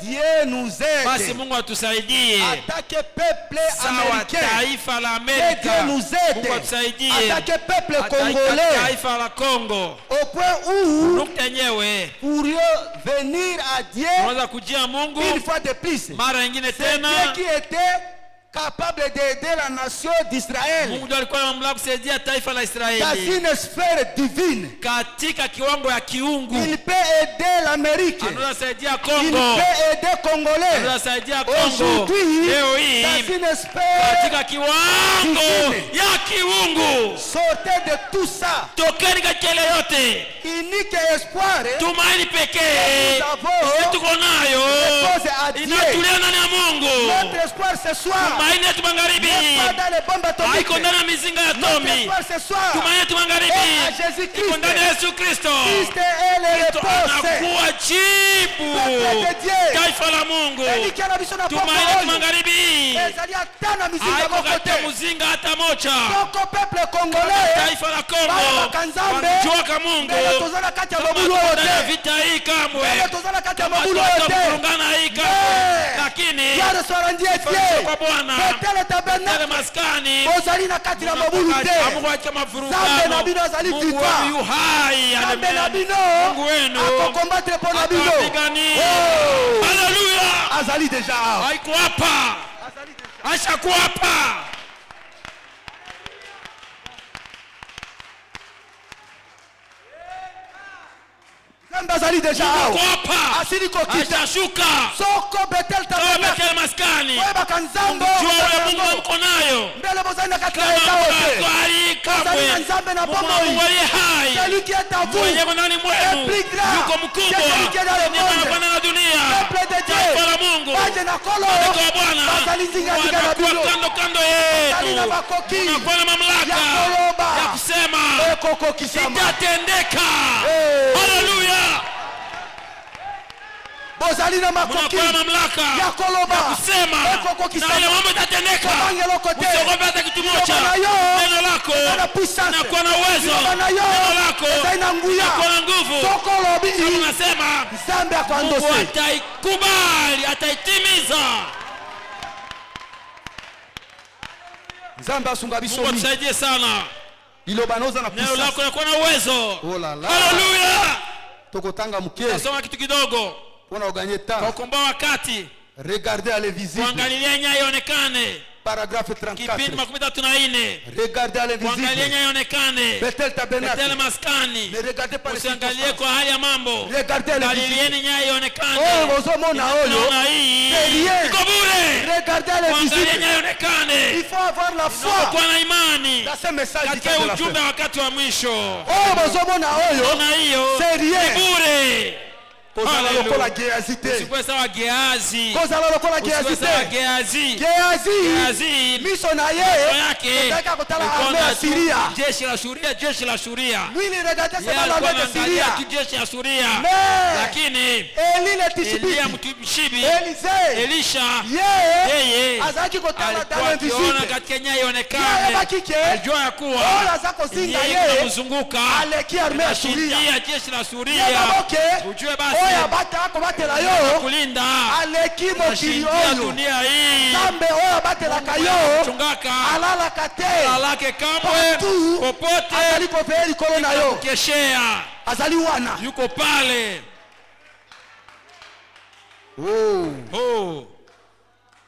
Dieu nous aide. Basi Mungu atusaidie. Attaque peuple américain. Taifa la Amerika. Dieu nous aide. Mungu atusaidie. Attaque peuple congolais. Taifa la Kongo. Au point où nukta yenyewe pourrions venir à Dieu unaweza kujia Mungu une fois de plus. Mara nyingine tena. Dieu qui était capable d'aider la nation d'Israël. Mungu alikuwa na mamlaka kusaidia taifa la Israeli. Dans une sphère divine. Katika kiwango ya kiungu. Il peut aider l'Amérique. Anaweza saidia Kongo. Il peut aider Congolais. Anaweza saidia Kongo. Aujourd'hui, leo hii dans une sphère katika kiwango ya kiungu. Sortez de tout ça. Tokeni katika ile yote. Unique espoir. Tumaini pekee tuko nayo inatulia ndani ya Mungu. Notre espoir ce soir tumaini yetu magharibi n'est pas dans les bombes atomiques. haiko ndani ya mizinga ya Notre atomi. espoir ce soir Tumaini yetu magharibi est à Jésus-Christ. iko ndani ya Yesu Kristo. Christ est le réponse. Anakuwa jibu. Peuple de Dieu. Taifa la Mungu. Elikana biso na Tumaini poko yetu oyo. magharibi Ezali ata na mizinga haiko moko katika te. mzinga hata moja. Soko peuple congolais Taifa la Kongo balobaka Nzambe wanajua ka Mungu mbele tozala kati ya kama mabulu oyo ndani ya te. vita hii kamwe, Mbele tozala kati ya kama mabulu oyo te. tutamfurungana hii kamwe, Mais, lakini Gloire soit rendue à fanyisho kwa Dieu. Bwana Betele tele tabernacle maskani ozali na kati na mabulu te. Mungu acha Nzambe mafurungano. na bino azali Mungu victoire. wenu yu hai, Nzambe na amen. bino Mungu wenu akokombattre mpo na bino. atawapigania. Oh, Haleluya, azali deja awa. haiko hapa, ashakuwa hapa. Nzambe azali deja Yuko awa. hapa, Asili kokita. ashashuka Soko Betel kama tabernacle Beteli maskani. oyebaka Nzambe Jua ule Mungu oyo. mko nayo Mbele bozali na kati na kama ekao te. mkatwali Bozali na kamwe. Nzambe na Mungu bomoi. aliye hai Celui qui est en vous mwenye ndani est mwenu plus grand yuko que mkubwa celui qui est dans le ni monde. Bwana na dunia. Peuple de Taifa Dieu. la Mungu Baje na kolo. malaika wa Bwana Bazali nzinga zinga na wanakuwa bino. kando kando Bazali na yetu, makoki. unakuwa na mamlaka Ya koloba. ya kusema Ekoko kisama. itatendeka. Hey. Haleluya, Bozali na makoki. unakuwa na mamlaka Ya koloba. ya kusema Ekoko na kisama. ile mambo itatendeka. Komange loko te. Usiogope hata kitu moja. Neno na yo. Neno lako Eza puissance. linakuwa na uwezo. Neno na yo. Neno lako Eza ina nguya. linakuwa na nguvu. Soko lobi. Unasema Nzambe Mungu akwandose. ataikubali, ataitimiza. Nzambe asunga biso Mungu mi. atusaidie sana. Liloba noza na Neno puissance. lako linakuwa na uwezo. Oh la la. Haleluya. Tokotanga muke. Tasoma kitu kidogo Pona uganye kwa temps. kukomboa wakati, Regardez à l'invisible. kuangalia nyaya ionekane. Paragraphe Kipindi 34. 34. Regardez à Kuangalia l'invisible. nyaya ionekane. Betel tabernacle. Beteli maskani. Ne regardez pas les Usiangalie circonstances. kwa hali ya mambo. Regardez à l'invisible. Angalieni nyaya ionekane. Oh, ozomona oyo. Tunaona hii. C'est rien. Iko bure. Regardez à Kuangalia l'invisible. nyaya ionekane. Il faut avoir la foi Kuwa na imani dans ce message du katika temps de la ujumbe fin. wakati wa mwisho. Oh, ozomona oyo. Ona hiyo C'est rien. ni bure. Kozala Hallelujah. lokola Gehazi. Usikuwe sawa Gehazi. Kozala lokola Usikuwe Gehazi. sawa Gehazi. Gehazi. Gehazi Miso na roho ye. yake Nataka kutala ilikuwa armée ya na Syria. jeshi la Shuria, jeshi la Shuria. Lui, il regardait Yeye seulement alikuwa l'armée de anaangalia Syria. tu jeshi la Shuria. Mais Lakini Eli le Tishbiti. Elia mshibi Elisée. Elisha Yeye yeye azalaki kotala alikuwa dans akiona l'invisible. katika nyaya Yeye ionekane, yebaki ke alijua ya kuwa oyo aza kozinga yeye ye inamzunguka aleki armée ya Syria. inashindia jeshi la Shuria. Yebabo ke Ujue oyo basi abata akobatela yo kulinda aleki mokili inashindia oyo. dunia hii. Nzambe oyo abatelaka yo Chungaka alalaka te. lake kamwe Partout popote azali kopeye likolo na yo. keshea Azali wana. yuko pale. Oh,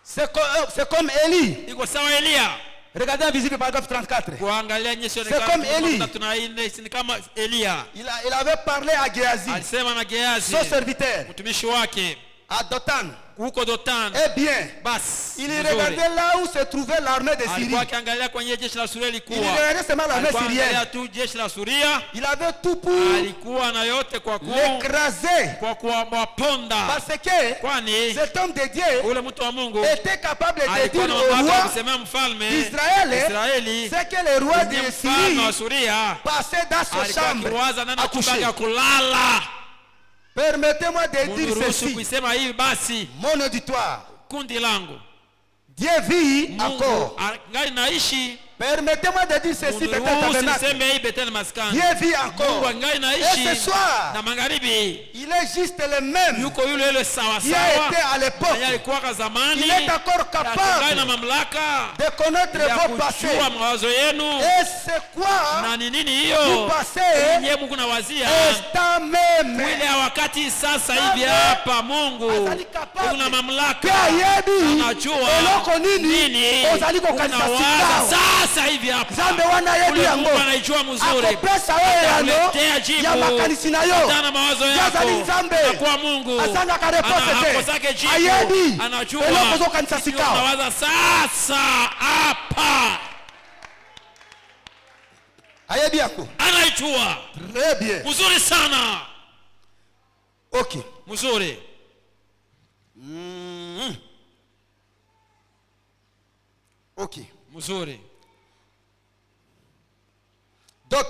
C'est comme Eli. iko sawa Elia. Regardez invisible paragraphe 34. Kuangalia nyesho C'est comme Eli. ni kama Elia Il avait parlé à Gehazi, alisema na Gehazi son serviteur, mtumishi wake à Dotan. huko Dotan. Eh bien, Basi il vizuri. regardait là où se trouvait l'armée de Syrie. Alikuwa akiangalia kwenye jeshi la Suria Il likuwa. regardait seulement l'armée Alikuwa anaangalia syrienne. tu jeshi la Suria. Il avait tout pour Alikuwa na yote kwa l'écraser. kuwaponda. Parce que Kwani cet homme de Dieu ule mtu wa Mungu était capable de alikuwa dire na au mamlaka ya roi kusemea mfalme d'Israël Israeli ce que le roi ndiye de mfalme wa Syrie Suria passait dans sa alikuwa chambre akiwaza nani à chumba coucher. ya kulala. Permettez-moi de dire Muniruhusu ceci. kuisema hivi basi, Mon auditoire. kundi langu Dieu vit Mungu encore. angali naishi. Permettez-moi de dire ceci, peut-être Muniruhusu tabernacle. niseme hii Bethel maskani. Dieu vit Mungu encore. angali Et naishi ce soir, na magharibi il est juste le même yuko yule yule sawa qui a été sawa à l'époque. mwenye alikuwa kwa zamani. Il est encore Angali na capable mamlaka de connaître ya vos passés. kujua mawazo yenu. Et c'est quoi Na ni nini vous hiyo passez yenye Mungu nawazia instant même. ile ya wakati sasa hivi hapa. Mungu Azali capable. una mamlaka, Pe ayebi anajua eloko nini ozali kokanisa unawaza sikao. sasa hivi hapa. Nzambe wana ayebi Ule yango. Mungu anaijua mzuri, Akopesa wewe yano atakuletea jibu ya makanisi na yo. ndana mawazo Yazali yako Nzambe. na kwa Mungu Asanga ka réponse te. akosake jibu, Ayebi anajua eloko ozokanisa sikao. unawaza sasa hapa, Ayebi yako. anaijua Très bien. mzuri sana, Ok. mzuri. Ok. Mzuri. Donc,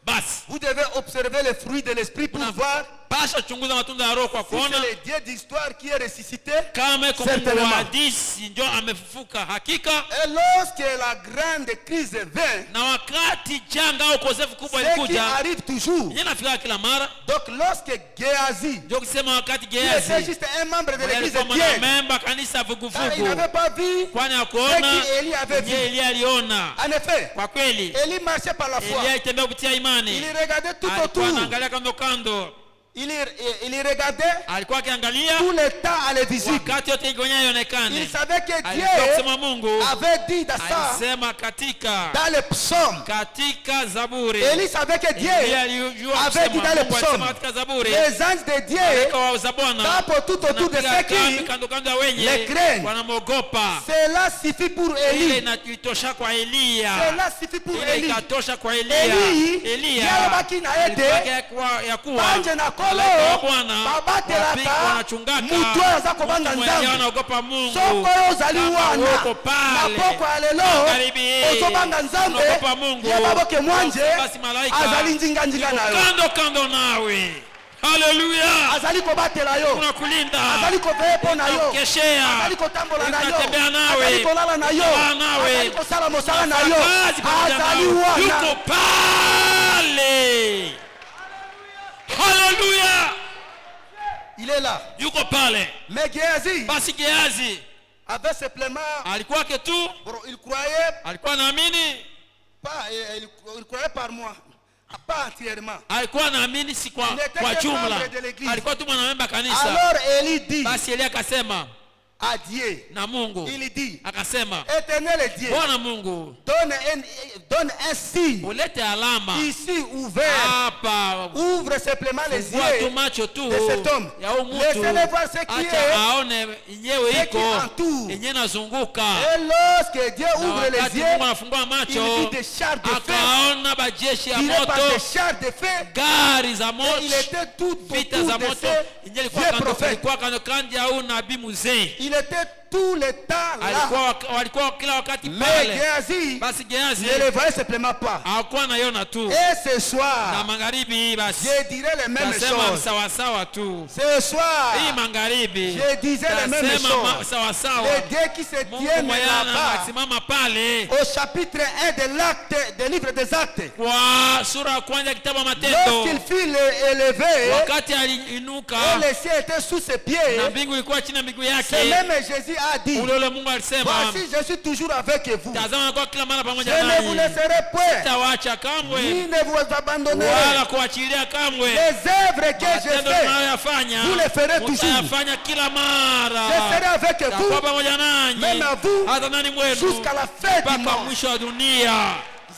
Basi vous devez observer les fruits de l'esprit pour voir pasha chunguza matunda ya roho kwa si kuona c'est le Dieu d'histoire qui est ressuscité. kama iko Mungu Certainement. wa hadithi ndio amefufuka hakika. Et lorsque la grande crise vint, Na wakati janga au ukosefu kubwa ce qui ilikuja, arrive toujours. yeye anafika kila mara. Donc, lorsque Géasi, Ndio kusema wakati qui était Gehazi juste un membre de l'église de alikuwa Dieu, mwanamemba kanisa car il vuguvugu, n'avait pas vu kwani ce akuona qu'Élie avait vu. yeye Elia aliona. En effet, Kwa kweli Élie marchait par la foi. Elia alitembea kupitia imani, Il regardait tout alikuwa autour. anaangalia kando kando, Il regardait alikuwa akiangalia tout le temps à l'évisible. wakati yote igonya ionekane. Il savait que Alikuwa Dieu kusema Mungu avait dit dans ça, alisema katika dans les psaumes. Zaburi. Élie savait que Dieu Elia alijua avait dit kusema, dans les Mungu psaumes, alisema katika Zaburi, les anges de Dieu malaika wa Bwana tapent tout autour de wanapiga ceux kambi qui kando kando ya les wenye craignent. wanamwogopa. Cela suffit pour Ile Élie. inatosha kwa Elia. Cela suffit pour Ile Élie. ikatosha kwa Elia. Eli Elia yalobaki na ye te ya kuwa banje na kolo malaika wa Bwana babatelaka wanachungaka mutu oyo aza kobanga mtu mwenye nzambe. anaogopa Mungu. Soko oyo ozali Kama wana uko pale, na poko ya lelo magharibi, ozobanga nzambe unaogopa Mungu, ye baboke mwanje basi malaika azali njinga na yo, kando kando nawe. Haleluya. azali kobatela yo, Tunakulinda, azali koveye mpo na yo, keshea, azali kotambola na yo, tunatembea nawe, azali kolala na yo, tunalala nawe, azali kosala mosala na yo, kazi pamoja azali nawe. wana. Yuko pale. Haleluya. Il est là. Yuko pale. Mais Géasi Basi Gehazi avait simplement, alikuwa tu il croyait alikuwa naamini, pas, il croyait par moi, pas entièrement. alikuwa naamini si kwa jumla, alikuwa tu mwanamemba kanisa. Alors Élie dit Basi Elia akasema à Dieu, na Mungu, il dit, akasema Éternel Dieu, Bwana Mungu, donne un signe ulete alama ici ouvert, hapa, ouvre simplement les fungua tu yeux macho tu de cet homme, ya huyu mtu, laissez-le voir ce qui acha est, aone yenyewe ce qui iko entoure. yenyewe nazunguka. Et lorsque Dieu Na ouvre wakati les Mungu yeux, anafungua il macho, vit des chars de feu, akaona majeshi ya tirés par moto, des chars de feu, gari za et il moto, était tout vita autour za de moto ces yenyewe ilikuwa vieux kando prophètes. ilikuwa kando kandi ya huyu nabii mzee. Il était tout le temps là. Walikuwa kila wakati Mais pale. Géasi Basi Gehazi ne le voyait simplement pas. hakuwa naiona tu, Et ce na soir, magharibi basi je dirais les mêmes nasema choses. sawasawa tu. Ce soir, Hii magharibi je disais les mêmes nasema choses. sawasawa. Les dieux qui se Mungu tiennent mwenyewe là-bas, anasimama pale au chapitre 1 de l'acte, des livres des actes, kwa sura ya kwanza kitabu Matendo, lorsqu'il fut élevé wakati aliinuka et le ciel était sous ses pieds, na mbingu ilikuwa chini ya miguu c'est yake, même Jésus a dit, ule Mungu alisema, voici je suis toujours avec vous. tazama nakuwa kila mara Je pamoja ne vous nanyi, laisserai point, sitawaacha kamwe ni ne vous abandonnerai. wala kuachilia kamwe. Les œuvres que je Matendo fais, tunayoyafanya vous les ferez toujours. mutayafanya kila mara. Je serai avec Takuwa vous, pamoja nanyi même à vous, hata nani mwenu jusqu'à la fin du mpaka monde. mwisho wa dunia.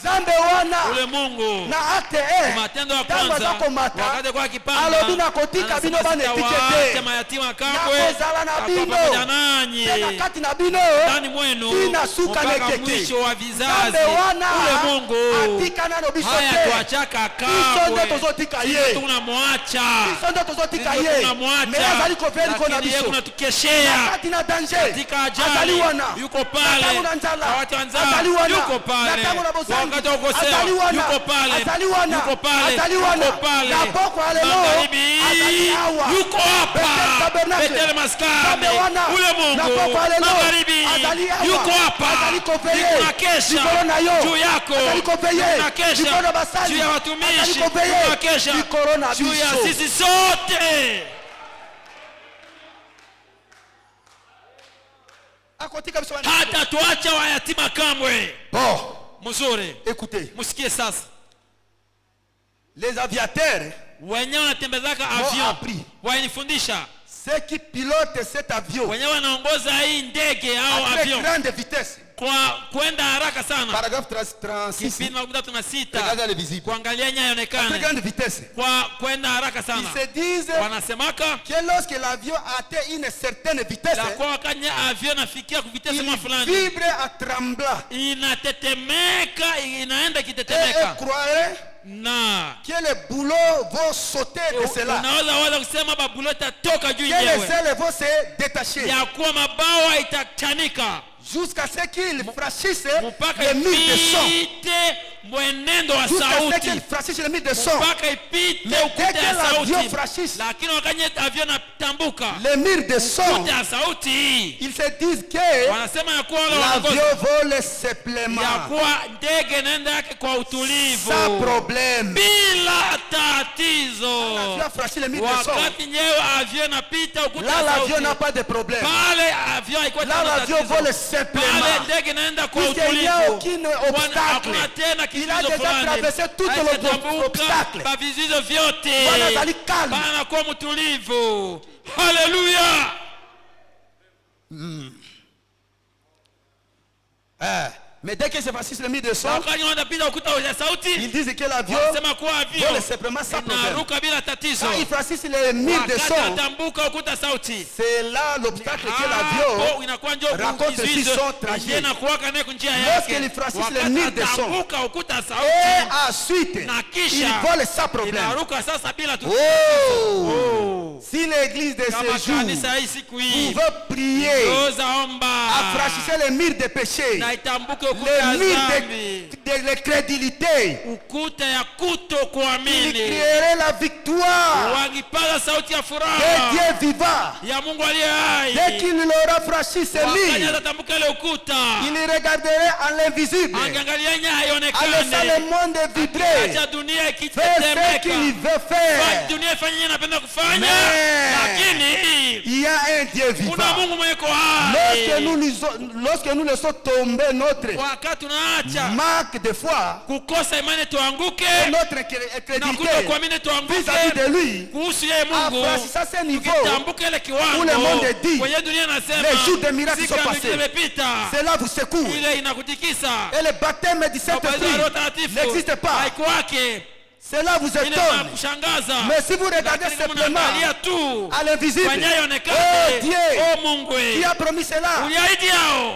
Zambe wana Ule Mungu na acte Matendo ya ntango aza kwanza komata wakati kwa kipanda alobi nakotika bino bana etike te, mayatima kamwe, nakozala na takuwa bino pamoja nanyi te na kati na bino ndani mwenu tina suka mpaka nekeke. mwisho wa vizazi. Zambe wana Ule Mungu atika nano biso haya te, tuachaka biso nde kamwe, tozotika sisi ye, tunamwacha, biso nde tozotika sisi ye, me tunamwacha, azali koveli ko na lakini yeye biso kunatukeshea kati na danger, katika azali ajali, wana yuko pale tango na njala, wakati wa njaa, azali wana yuko pale tango na bozangi, wakati wa ukosefu, azali wana, yuko pale, azali wana, yuko pale, azali wana, yuko pale, na boko ya lelo, magharibi, azali awa, yuko hapa, Bethel Tabernacle, Bethel Maskani, Zambe wana, ule na Mungu boko ya lelo, magharibi, azali awa, yuko hapa, azali koveye, tunakesha likolo na yo, juu yako, azali koveye, tunakesha likolo na basali, juu ya azali watumishi, koveye, tunakesha likolo na juu ya biso. sisi sote. Akotika biso wana. Hata tuacha wayatima kamwe. Bon, Mzuri, écoutez, musikie sasa. les aviateurs, Wenyewe wanatembezaka M'ont avion, appris. wanifundisha ceux qui pilotent cet avion wenyewe wanaongoza hii ndege au à très avion grande vitesse. kwa kwenda haraka sana. Paragraphe 36, Kipindi makumi tatu na sita regardez les visibles. kuangalia nyaya À très ionekane grande vitesse. kwa kwenda haraka Ils sana. se disent Wanasemaka que lorsque l'avion atteint une certaine vitesse, la kwa wakati avion nafikia kuvitesa il mwa fulani vibre à tremblant. inatetemeka, inaenda Et ikitetemeka, eux croyaient na que les boulots vont sauter de cela, unaweza waza kusema babulo itatoka juu que les yenyewe, ailes vont se détacher. ya kuwa mabawa itachanika. jusqu'à ce qu'il franchisse les murs de son. Jusqu'à ce qu'il franchisse les murs de son. Mais dès que l'avion franchisse les murs de son, ils se disent que l'avion vole simplement, sans problème. L'avion a franchi les murs de son. Là, l'avion n'a pas de problème. Là, l'avion vole simplement. Il n'y a aucun obstacle. Il a déjà traversé tout l'obstacle. Voilà, ça lui calme. Alléluia. Mais dès que c'est passé sur le mur de son, ils disent que l'avion vole simplement sans problème. Quand il franchit les murs de son, c'est là l'obstacle que l'avion raconte sur son trajet. Lorsqu'il franchit les murs de son, et ensuite, il vole sans problème. Oh! Si l'église de ce jour veut prier à franchir les murs de péché, les murs de crédulité, il créerait la victoire de Dieu vivant. Dès qu'il aura franchi ces murs, il regarderait en l'invisible, en laissant le monde vibrer, faire ce qu'il veut faire. Mais il y a un Dieu vivant. Lorsque nous laissons tomber notre manque de foi, notre crédulité vis-à-vis de lui, à franchir ce niveau où le monde dit les jours de miracles sont passés, cela vous secoue. Et le baptême du Saint-Esprit n'existe pas. Cela vous étonne. Mais si vous regardez simplement à l'invisible, oh Dieu, qui a promis cela?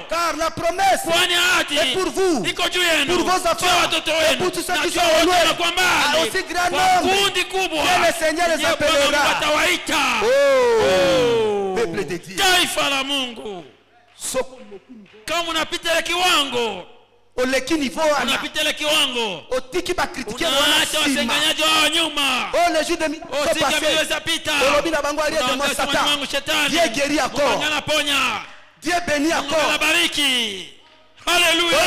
Car la promesse est pour vous, pour vos enfants, et pour tous ceux qui sont au loin, à aussi grand nombre que le Seigneur les appellera. Oh, peuple de Dieu. Kama unapita ile kiwango, oleki niveau unapita ile kiwango, otiki ba critiquer unaacha wasenganyaji wa nyuma. Oh les jours de olobi na bango aliye de moi Satan. Dieu guérit encore. Dieu bénit encore. Alléluia.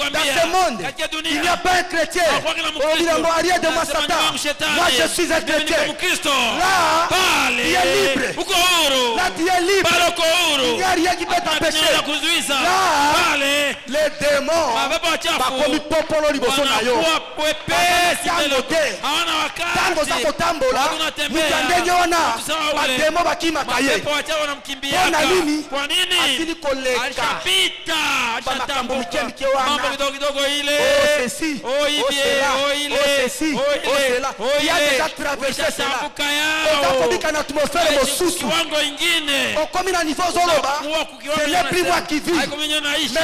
Dans ce monde, il n'y a pas un chrétien. Moi je suis un chrétien. Là, tu es libre. Là, tu es libre. Il n'y a rien qui peut t'empêcher. Là, les démons bakomi popolo liboso na yo. Tango za kotambola, mutandenge wana, bademo bakimaka ye. Pona nini? Asili koleka bamakambo mikemike wana. Oh ceci, oh ceci, oh cela. Il a déjà traversé cela. Okakobika na atmosphère mosusu. Okomi na niveau zoloba, ce n'est plus moi qui vis, mais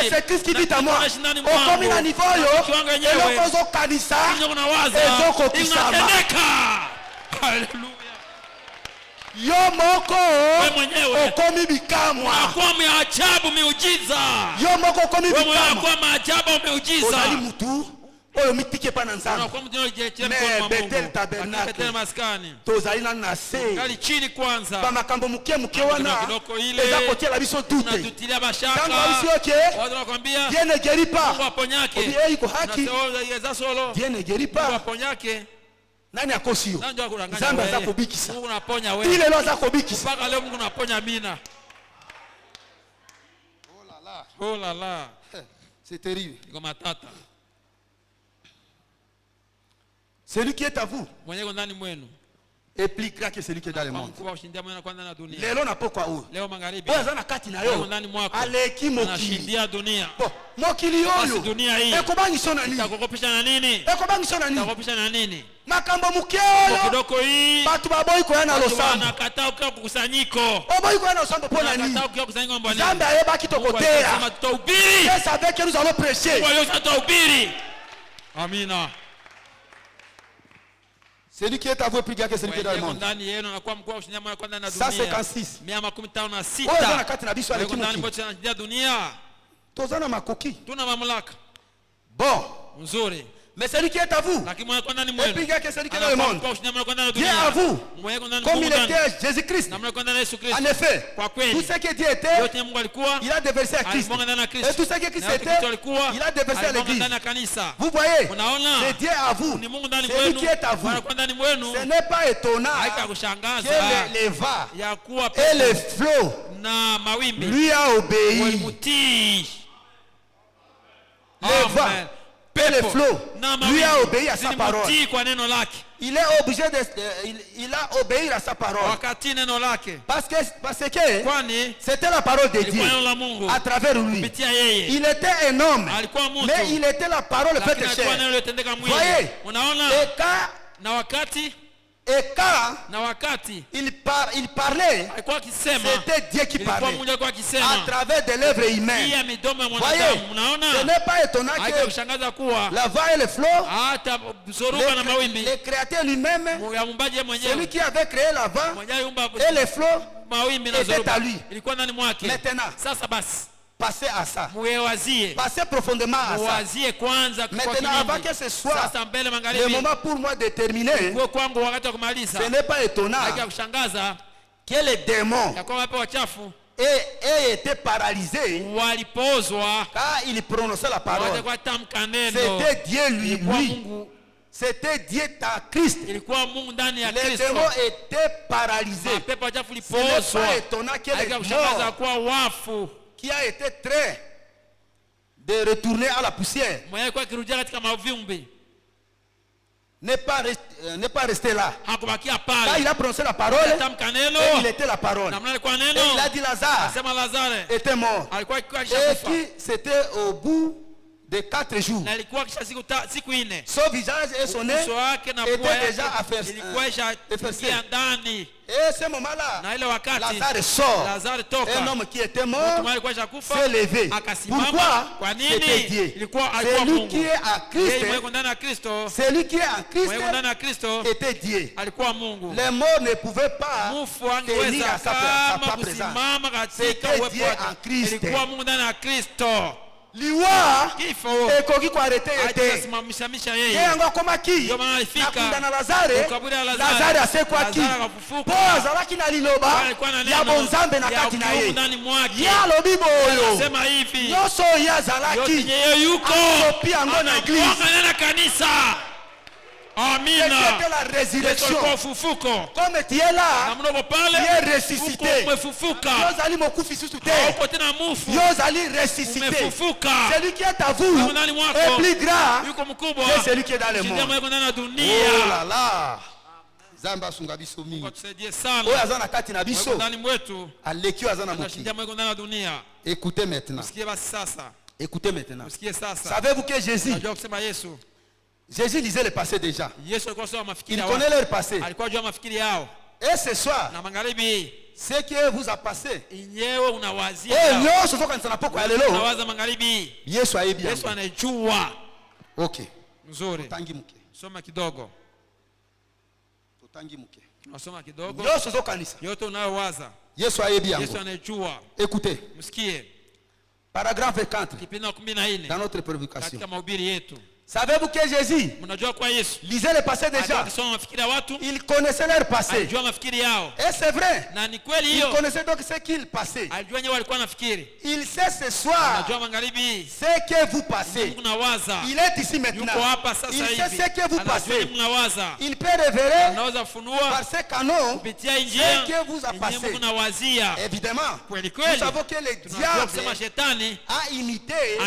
c'est Christ qui vit en moi. Okomi na niveau yo, eloko ozokanisa ezokokisama. Alléluia. Yo moko okomi bikamwa. Yo moko okomi bikamwa. Ozali mutu oyo mitike pa na nzambe. Mais Bethel tabernacle tozali na nase bamakambo muke muke wana eza kotiela biso dute. Tango abisi oke Dieu ne guérit pas. Obi iko haki Dieu ne guérit pas. Nani akosi yo? Nzambe aza kobikisa. Ile lo aza kobikisa. Mpaka leo Mungu anaponya mina. Oh là là. C'est terrible. Iko matata. Celui qui est à vous mwenye ndani mwenu est plus grand que celui qui est dans le monde. Leo na pokwa u. Leo magharibi. Oza na kati na yo. Aleki mokili. Anashindia dunia. Mokili oyo. Dunia hii. Ekobangisha na nini? Itakukopesha na nini? Ekobangisha na nini? Itakukopesha na nini? Makambo muke oyo. Kidoko hii. Batu baboyi ko yana losambo. Anakataa kwa kukusanyiko. Oboyi ko yana losambo pona nini? Anakataa kwa kusanyiko mbona? Zambe ayeba kitokotera. Sema tutahubiri. Dieu savait que nous allons prêcher. Kwa hiyo tutahubiri. Amina. Celui qui est à vous est plus grand que celui qui est dans le monde. 156. Bon. Mais celui qui est à vous est plus grand que celui qui est dans le monde. Dieu à vous, comme il était Jésus-Christ. En effet, tout ce que Dieu était, il a déversé à Christ. Et tout ce que Christ était, il a déversé à l'église. Vous voyez, c'est Dieu à vous, celui qui est à vous. Ce n'est pas étonnant que les vents et les flots lui a obéi. Les vents et les flots lui a obéi à sa parole. Il est obligé il a obéi à sa parole. Parce que c'était la parole de Dieu à travers lui. Il était un homme, mais il était la parole faite chair. Voyez, et quand il parlait, c'était Dieu qui parlait à travers des lèvres humaines. Voyez, ce n'est pas étonnant que la vent et le flot, le créateur lui-même, celui qui avait créé la vent et le flot, était à lui. Maintenant, passez à ça. Passez profondément à ça. Maintenant, avant que ce soit le moment pour moi de terminer, ce n'est pas étonnant que les démons aient été paralysés car ils prononçaient la parole. C'était Dieu lui. C'était Dieu à Christ. Les démons étaient paralysés. Ce n'est pas étonnant que les morts qui a été trait de retourner à la poussière n'est pas resté là. Quand il a prononcé la parole, et il était la parole. Et il a dit Lazare était mort. Et qui c'était au bout de 4 jours. Son visage et son nez étaient déjà affaissés. Et ce moment-là, Lazare sort. Un homme qui était mort s'est levé. Pourquoi? C'était Dieu. Celui qui est à Christ, celui qui est en Christ était Dieu. Les morts ne pouvaient pas tenir à sa présence. C'était Dieu en Christ. Liwa ekoki ko arrêter ete yengo komaki nakunda na Lazare asekwaki po azalaki na liloba ya bonzambe na kati na ye ya lobi boyo nyonso oyo azalaki akopi yango na église. Amina. C'était la résurrection. Comme tu es là, tu es ressuscité. Yozali mokufi sous terre. Yozali ressuscité. Celui qui est à vous est plus grand que celui qui est dans le monde. Oh là là. Zamba sunga biso mingi. Oyo azana kati na biso. Aleki azana moki. Écoutez maintenant. Écoutez maintenant. Savez-vous que Jésus lisait le passé déjà. Il connaît leur passé. Et ce soir, ce qui vous a passé, Yesu ayebi. Ok. Soma kidogo. Yesu ayebi. Écoutez. Paragraphe 4 dans notre prédication. Savez-vous que Jésus lisait le passé déjà? Il connaissait leur passé. Et c'est vrai. Il connaissait donc ce qu'il passait. Il sait ce soir ce que vous passez. Il est ici maintenant. Il sait ce que vous passez. Il peut révéler par ses canaux ce que vous a passé. Évidemment, nous savons que le diable a imité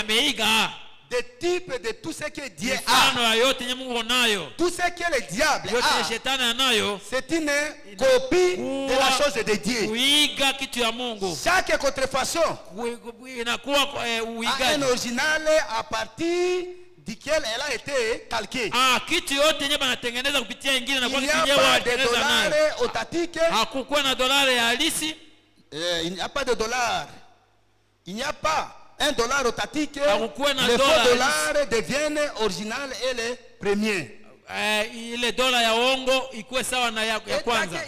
des types de tout ce que Dieu a. Tout ce que le diable a, c'est une copie de la chose de Dieu. Chaque contrefaçon a un original à partir duquel elle a été calquée. Il n'y a pas de dollars authentiques. Il n'y a pas de dollars. Il n'y a pas un dollar authentique. Les faux dollars deviennent original et les premiers. ile dola ya uongo ikuwe sawa na ya kwanza.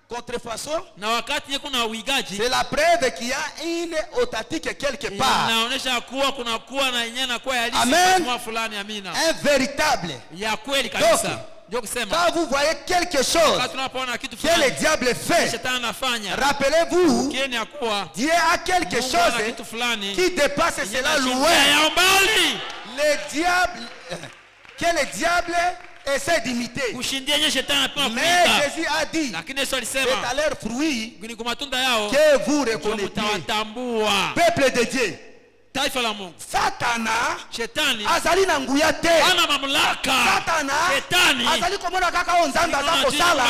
Contrefaçon, na wakati kuna uigaji, c'est la preuve qu'il y a une authentique quelque part. Inaonyesha kuwa kuna kuwa na yenyewe na kuwa halisi kwa fulani. Amina. Un véritable. Ya kweli kabisa. Ndio kusema quand vous voyez quelque chose que le diable fait, rappelez-vous, Dieu a quelque chose qui dépasse cela loin. Le diable, que le diable essaie d'imiter. Mais Jésus a dit, c'est à leur fruit que vous reconnaîtrez. Peuple de Dieu, Satana azali na nguya te. Satana azali komona kaka onzambe azako sala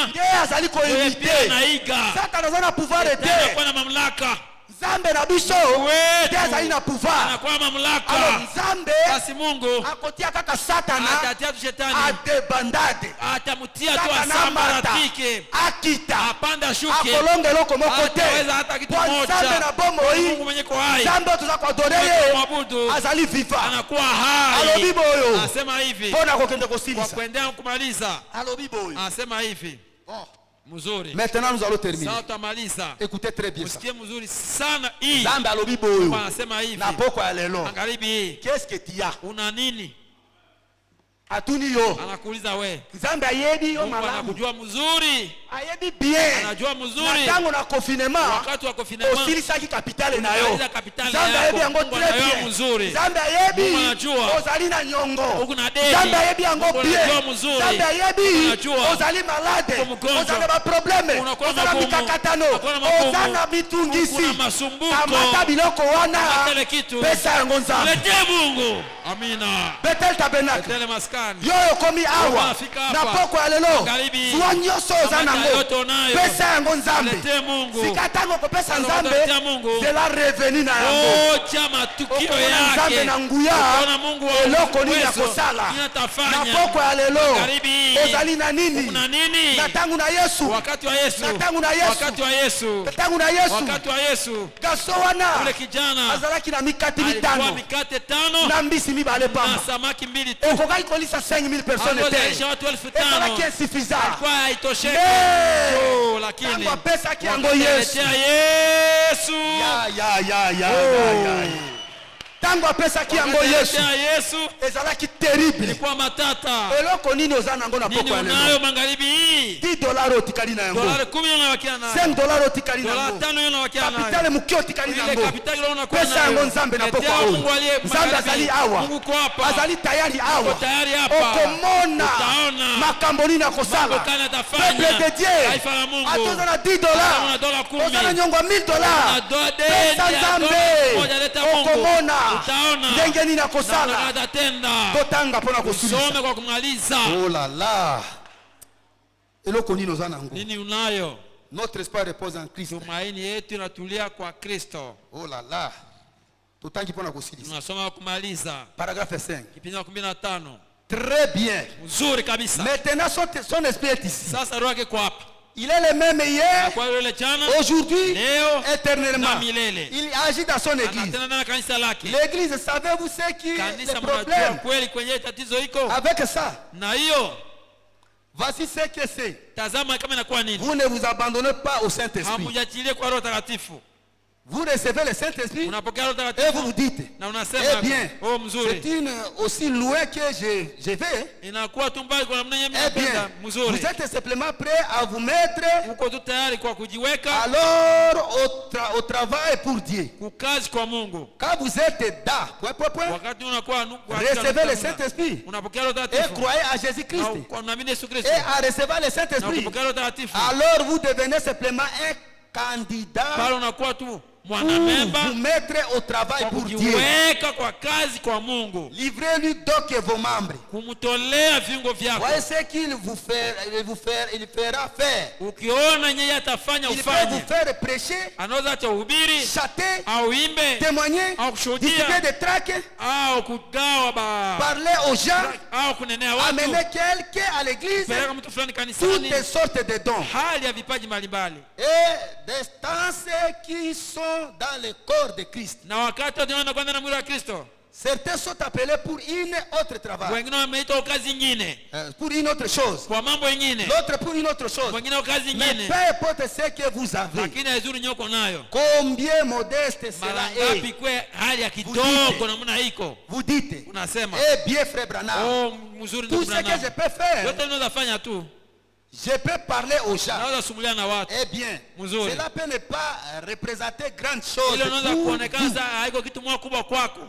nge azali ko imiter. Satana azali na pouvoir te. Nzambe na biso te azali na pouvoir. Alors Nzambe akotia kaka Satana adebandade, atamutia akita akolonga eloko moko te. Nzambe na bomoi, Nzambe tuzakodoneye azali vivant. Alobi boyo asema hivi pona kokende kosilisa kwa kuendea kumaliza. Alobi boyo asema hivi mzuri. Maintenant nous allons terminer. Sasa tutamaliza. Écoutez très bien ça. Usikie mzuri sana hii. Nzambe alobi boyo anasema hivi na poko ya lelo. Angalibi qu'est-ce que tu as? Una nini? Atuni yo. Anakuuliza we. Nzambe ayebi yo malamu. Anakujua mzuri. Ayebi bien. Anajua mzuri. Na tango na confinement. Wakati wa confinement. Osilisa ki capitale na yo. Nzambe ayebi yango très bien. Mzuri. Nzambe ayebi. Ozali na nyongo. Nzambe ayebi yango bien. Nzambe ayebi. Ozali malade. Ozali ba problème. Ozali mikakatano. Ozana mitungisi. Kamata biloko wana. Pesa yango Nzambe. Lete Mungu. Amina. Betel tabernacle. Betel maskani. Yoyo komi awa na poko ya lelo zuwa nyonso oza nango pesa yango Nzambe. Sika tango kopesa Nzambe c'est la revenu na yango Nzambe na nguya eloko nini ya kosala na poko ya lelo ozali na nini na tangu na Yesu wakati wa Yesu na tangu na Yesu wakati wa Yesu tangu na Yesu wakati wa Yesu gaso wana ule kijana azalaki na mikate mitano na mbisi mibale pamba na samaki mbili tu okokai kolisa 5000 personnes te ezalaki insuffisant lakini pesa kiango Yesu tango apesaki yango Yesu ezalaki terrible. Ilikuwa matata. Eloko nini oza nango na poko ya lelo? Nayo magharibi. $10 otikali na yango. $10 unawakia nayo. $5 otikali na yango. $5 unawakia nayo. Kapitale mukio otikali na yango. Ile kapitale unakuwa nayo. Pesa yango Nzambe na poko oyo. Nzambe azali awa. Mungu kwa hapa. Azali tayari awa. Tayari hapa. Okomona. Utaona. Makambo nini akosala. Peuple de Dieu. Taifa la Mungu. Atoza na $10. Oza na nyongo $1000. Pesa Nzambe. Okomona. Utaona. Ndenge nini akosala. Totanga pona kosulisa. Some kwa kumaliza. Oh la la. Eloko nini oza nango? Nini unayo? Notre espoir repose en Christ. Tumaini yetu inatulia kwa Kristo. Oh la la. Totangi pona kosilisa. Tunasoma kumaliza. Paragraphe 5. Kipindi 15. Très bien. Nzuri kabisa. Maintenant son esprit est ici. Sasa roho yake kwa hapa. Il est le même hier, aujourd'hui, éternellement. Il agit dans son église. L'église, savez-vous ce qui est le problème avec ça? Voici ce que c'est. Vous ne vous abandonnez pas au Saint-Esprit. Vous recevez le Saint-Esprit et vous vous dites, eh bien, c'est aussi loin que je vais. Eh bien, vous êtes simplement prêt à vous mettre alors au travail pour Dieu. Quand vous êtes recevez le Saint-Esprit et croyez à Jésus-Christ et à recevoir le Saint-Esprit, alors vous devenez simplement un candidat pour vous mettre au travail pour Dieu. Livrez-lui donc vos membres. Voyez ce qu'il il fera faire. Il peut vous faire prêcher, chanter, témoigner, distribuer des tracts, parler aux gens, amener quelqu'un à l'église, toutes sortes de dons. Et des danses qui sont dans le corps de Christ. Certains sont appelés pour une autre travail. Wengine wameitwa kazi nyingine. Pour une autre chose. Kwa mambo nyingine. L'autre pour une autre chose. Wengine kazi nyingine. Mais peu importe ce que vous avez. Lakini nzuri nyoko nayo. Combien modeste cela est. Ngapi kwa hali ya kidogo namna iko. Vous dites. Unasema. Eh bien frère Branham. Oh mzuri tout ce que je peux faire. Yote unaweza fanya tu. Je peux parler aux gens. Naweza sumulia na watu. Eh bien. Mzuri. Cela peut ne pas représenter grande chose. Ile unaweza kuonekana haiko kitu kubwa kwako.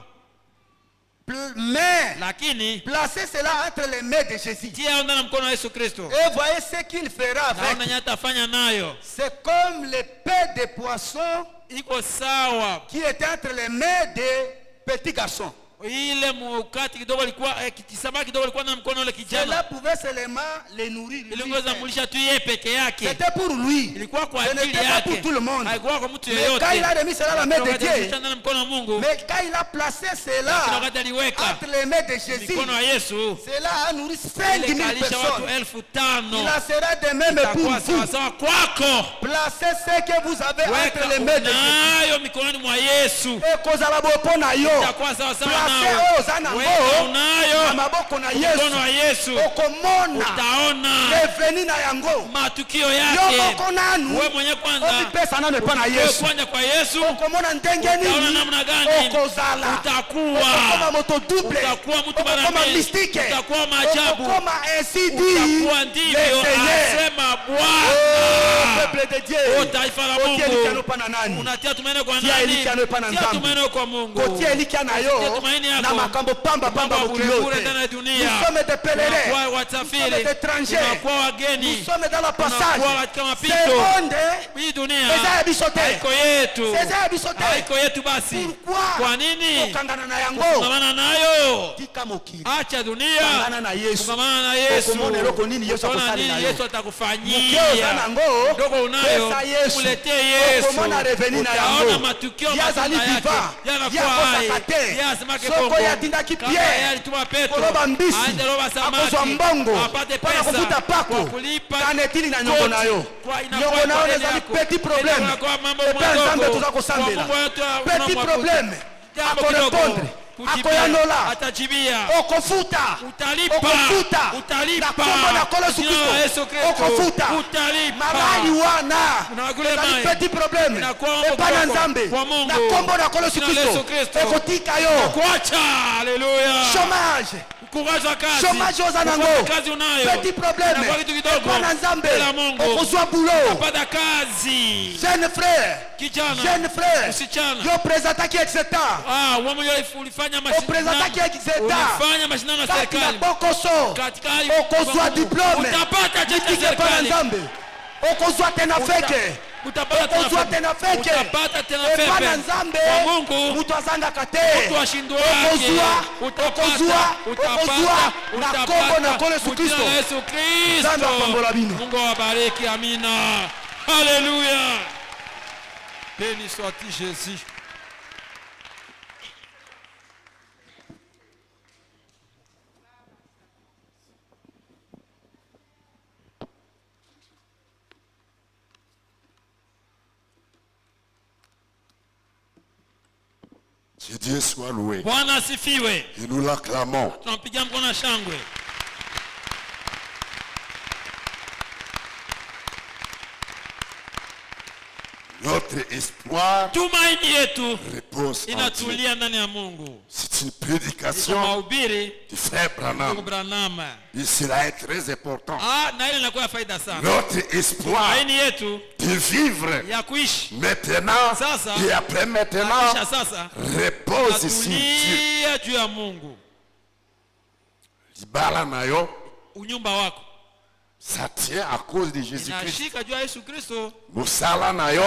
Mais lakini placez cela entre les mains de Jésus. Tia ndani mkono wa Yesu Kristo. Et voyez ce qu'il fera avec. Naona nyatafanya nayo. C'est comme le pain de poisson iko sawa qui était entre les mains des petits garçons. Ile mkati kidogo alikuwa kisamaki kidogo alikuwa na mkono ule kijana. Cela pouvait seulement les nourrir. Iliweza mulisha tu yeye peke yake. C'était pour lui. Ilikuwa kwa ajili yake. Pour tout le monde. Haikuwa kwa mtu yeyote. Quand il a remis cela dans la main de Dieu. Mais quand il a placé cela entre les mains de Jésus. Cela a nourri 5000 personnes. Il en sera de même pour vous. Placez ce que vous avez entre les mains de Jésus. Et kozala bopona yo. Na maboko na Yesu okomona reveni na yango matukio yake wewe mwenye kwanza pesa na nepa na Yesu kwa Yesu okomona ndenge nini namna gani okozala utakuwa kama moto double utakuwa mtu mara kama mystike utakuwa maajabu kama incidi utakuwa ndivyo asema Bwana peuple de Dieu taifa la Mungu unatia tumaini kwa nani tia tumaini kwa Mungu kotia elikia na yo na makambo pamba bukiote. Nous sommes des pèlerins, nous sommes des étrangers, nous sommes dans la passage. Ce monde eza bisote. Eza bisote. Pourquoi? Okangana na yango. Tika mokili. Acha dunia. Kangana na Yesu. Kumana na Yesu. Okomona loko nini Yesu akosali na yo. Yesu atakufanyia. Mukioza nango. Ndogo unayo. Ulete Yesu. Okomona reveni na yango. Utaona matukio mazali viva. Yanakuwa kate. Soko ya tinda Pierre koloba mbisi akozwa mbongo mpona kofuta pako kanetili na nyongo na yo nyongo na yo ezali petit problème epe nzambe toza kosambela petit problème akorepondre akoyanola okofuta na kombo na kolo Yesu Kristo okofuta mabali wana ezali petit problème epa na nzambe na kombo na kolo Yesu Kristo ekotika yo chômage chômage oza nango petit problème epa na nzambe okozwa boulot jeune frère yo présentaki exeta opresentaki exeta kati na bokoso okozwa diplome mitike epa na nzambe okozwa tena feke okozwa tena feke epa na nzambe mutu azangaka te okozwa na kombo na kolo Yesu Kristo nzambe apambola bino. Mungu awabariki, amina, haleluya. Béni soit-il Jésus. Que Dieu soit loué. Bwana asifiwe. Et nous l'acclamons. Tunampigia mkono shangwe. Notre espoir repose en Dieu. C'est une prédication du frère Branham. Et cela est très important. Notre espoir de vivre maintenant et après maintenant repose sur Dieu. Libala nayo ça tient à cause de Jésus-Christ. Musala nayo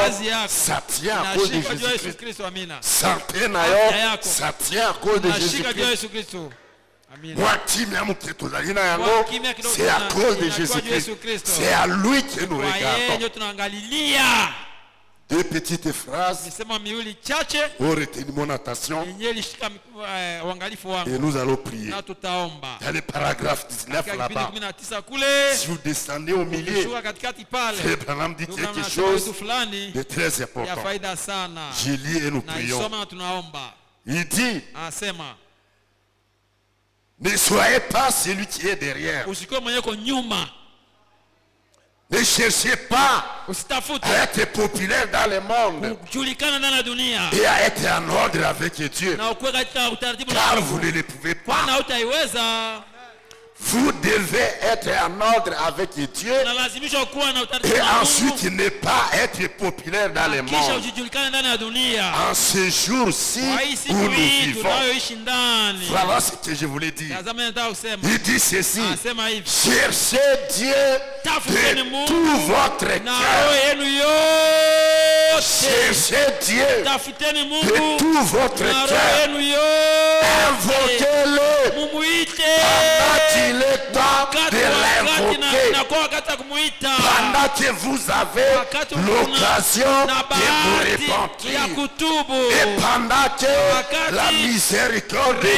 ça tient à cause de Jésus-Christ. Santé nayo ça tient à cause de Jésus-Christ. C'est à cause de Jésus-Christ. C'est à lui que nous regardons. Deux petites phrases pour retenir mon attention et nous allons prier. Dans le paragraphe 19 là-bas, si vous descendez au milieu, Frère Branham dit quelque chose de très important. Je lis et nous prions. Il dit, Ne soyez pas celui qui est derrière. Ne cherchez pas à être populaire dans le monde et à être en ordre avec Dieu. Car vous ne le pouvez pas. Vous devez être en ordre avec Dieu et ensuite ne pas être populaire dans le monde. En ce jour-ci où nous vivons, voilà ce que je voulais dire. Il dit ceci: cherchez Dieu de tout votre cœur. Cherchez Dieu de tout votre cœur. Invoquez-le pendant qu'il est temps de l'invoquer. Pendant que vous avez l'occasion de vous repentir. Et pendant que la miséricorde de Dieu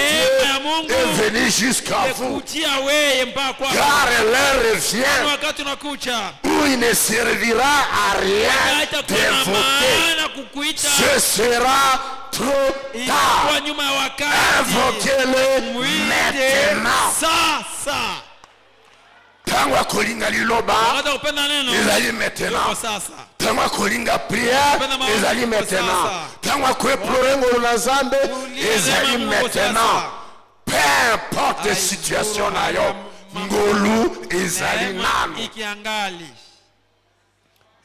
est venue jusqu'à vous. Car l'heure revient où il ne servira à rien d'invoquer. Ce sera trop tard. Invoquez-le maintenant. Tango kolinga liloba ezali maintenant. Tango kolinga prière ezali maintenant. Tango koeplore ngolo na Nzambe ezali maintenant. Peu importe la situation na yo, ngolu ezali nanu.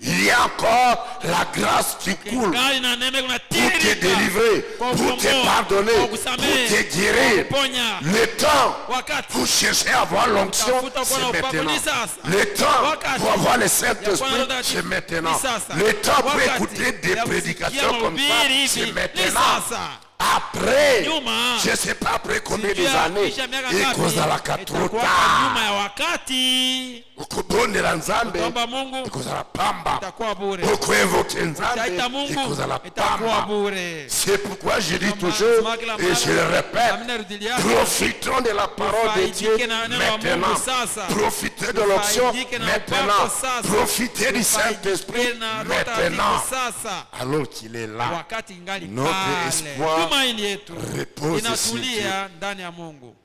Il y a encore la grâce qui coule pour te délivrer, pour te pardonner, pour te guérir. Le temps pour chercher à avoir l'onction, c'est maintenant. Le temps pour avoir le Saint-Esprit, c'est maintenant. Le temps pour écouter des prédications comme ça, c'est maintenant. Après, je ne sais pas après combien d'années, et cause à la trop tard. Ukubonera Nzambe ikozala pamba. Ukwevoke Nzambe ikozala pamba. C'est pourquoi je dis toujours et je le répète, profitons de la parole de Dieu maintenant. Profitez de l'onction maintenant. Profitez du Saint-Esprit maintenant. Alors qu'il est là, notre espoir repose sur Dieu.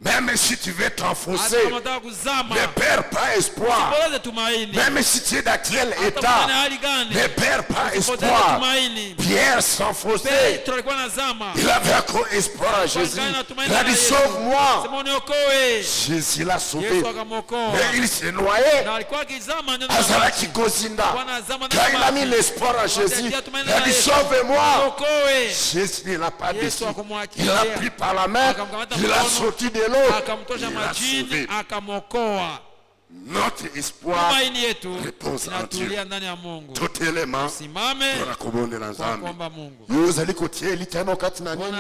Même si tu veux t'enfoncer, ne perds pas espoir. Même si tu es dans quel état, ne perds pas espoir. Pierre s'enfonçait. Il avait encore espoir à Jésus. Il a dit: sauve-moi. Jésus l'a sauvé. Mais il s'est noyé. Quand il a mis l'espoir à Jésus, il a dit: sauve-moi. Jésus ne l'a pas déçu. Il l'a pris par la main. Il l'a sorti de l'eau. Il l'a sauvé. Notre espoir repose en Dieu. Tout élément tunakubonera Nzambe. Yozali kotie litano katina nini?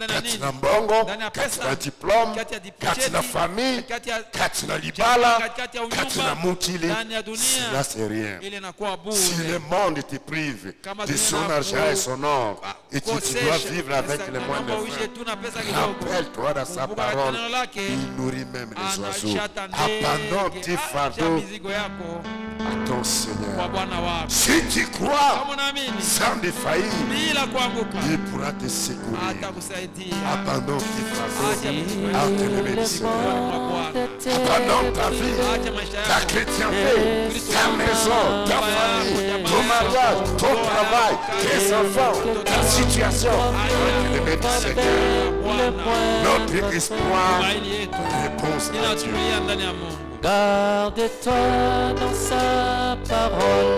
Katina mbongo, katina diplôme, katina famille, katina libala, katina mukili. Cela c'est rien. Si le monde te prive de son argent et son or, et que tu dois vivre avec les moyens de faire, rappelle-toi de sa parole. Il nourrit même les oiseaux. Abandonne tes fardeaux à ton Seigneur. Si tu crois sans défaillir, il pourra te secourir. Abandonne tes fardeaux à tes Seigneur. Abandonne ta vie, ta chrétienté, ta maison, ta famille, ton mariage, ton travail, tes enfants, ta situation. Seigneur, notre espoir repose en Dieu. Garde-toi dans sa parole.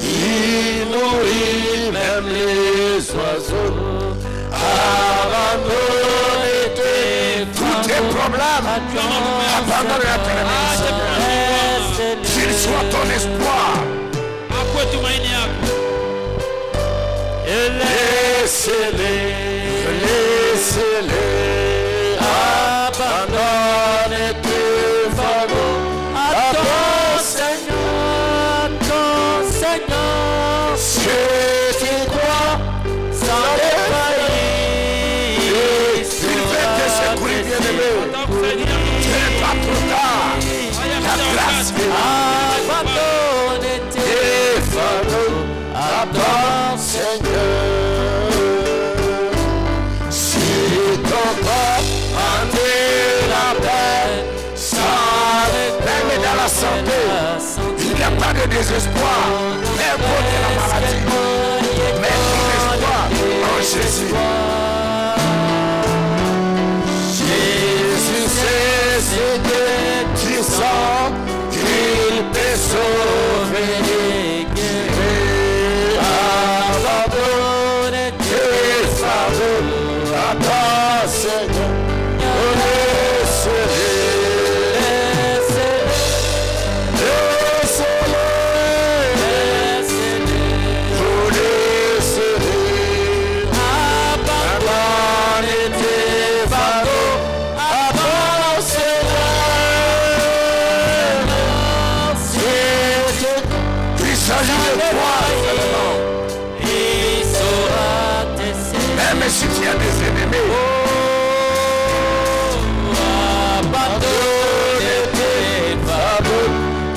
Il nourrit même les oiseaux. Abandonne tous tes problèmes. Abandonne à tes qu'il soit ton espoir. Laissez-les, laissez-les. Abandonne tes fardeaux à ton Seigneur, ton Seigneur. Je te crois sans défaillir. Il veut te secourir, bien-aimé. Ce n'est pas trop tard. La grâce est là. Abandonne tes fardeaux à ton Seigneur. Si ton corps en la désespoir, n'importe la maladie, mets ton espoir en Jésus. Jésus sait ce que tu sens, il peut sauver, guérir, abandonner tes fardeaux à ton Seigneur. Même si tu as des ennemis, abandonne tes fardeaux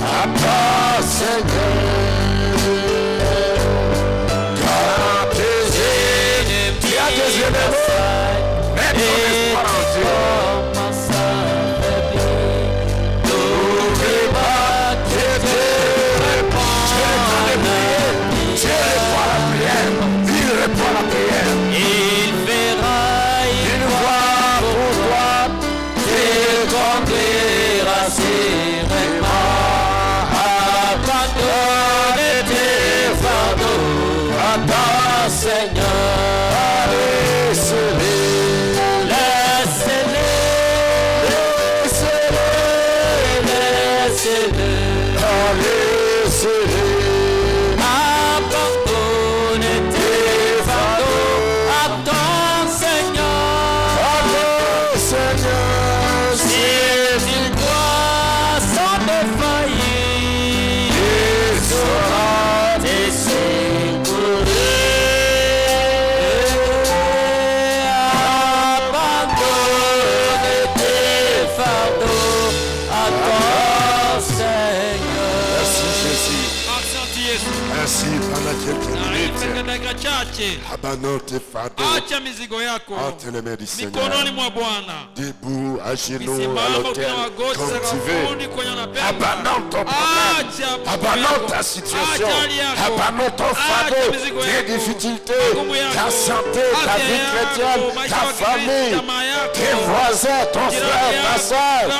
à ton Seigneur. Car tes ennemis, tu as des ennemis, mets ton espoir en Dieu. N'oublie pas que Dieu répond. Dieu répond à la prière. Il répond à la prière. Il verra une voie pour toi, te conduire assurément. Abandonne tes fardeaux à ton Seigneur. Laisse-les, laisse-les, laisse-les, laisse-les. Abandonne tes fardeaux à ton Seigneur. À ton Seigneur. S'il doit s'en défaillir, il saura te secourir. Abandonne tes fardeaux à ton Seigneur. Merci Jésus. Merci pendant quelques minutes. Abandonne tes fardeaux entre les mains du Seigneur. Debout, à genoux, à l'autel, comme tu veux. Abandonne ton problème. Abandonne ta situation. Abandonne ton fardeau, tes difficultés, ta santé, ta vie chrétienne, ta famille, tes voisins, ton frère, ta soeur. Peu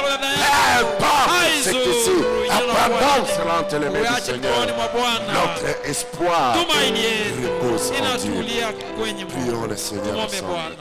importe ce que c'est. Abandonne cela entre les mains du Seigneur. Notre espoir repose en Dieu. Prions le Seigneur ensemble.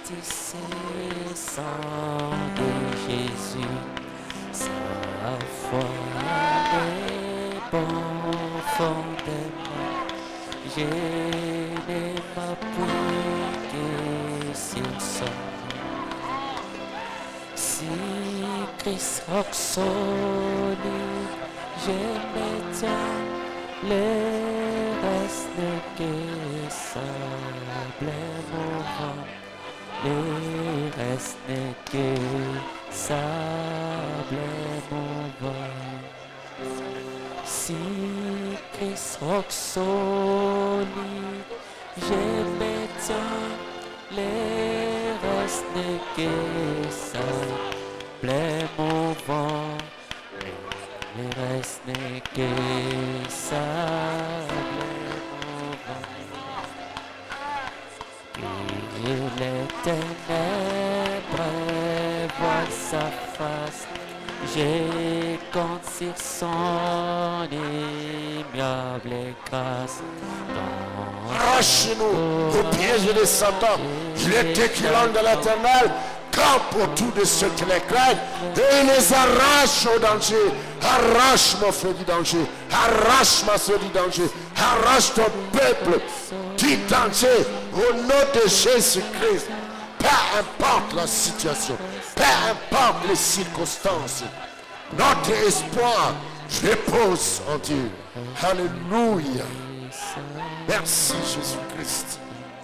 baptisé sang de Jésus, sa foi est profondément. Je n'ai m'appuie que sur son nom. Si Christ rock solide, je m'étiens, le reste n'est que sable mouvant. Le reste n'est que sable mouvant. Si Christ rock solide, je m'étiens, le reste n'est que sable mouvant. Le reste n'est que sable mouvant. Et les ténèbres voient sa face, j'ai compte sur son aimable grâce. Arrache-nous au piège de Satan. Il est éclairant de l'Éternel, camp pour tous de ceux qui les craignent, et les arrache au danger. Arrache mon frère du danger, arrache ma soeur du danger, arrache ton peuple du danger au nom de Jésus-Christ. Peu importe la situation, peu importe les circonstances, notre espoir repose en Dieu. Alléluia. Merci Jésus-Christ.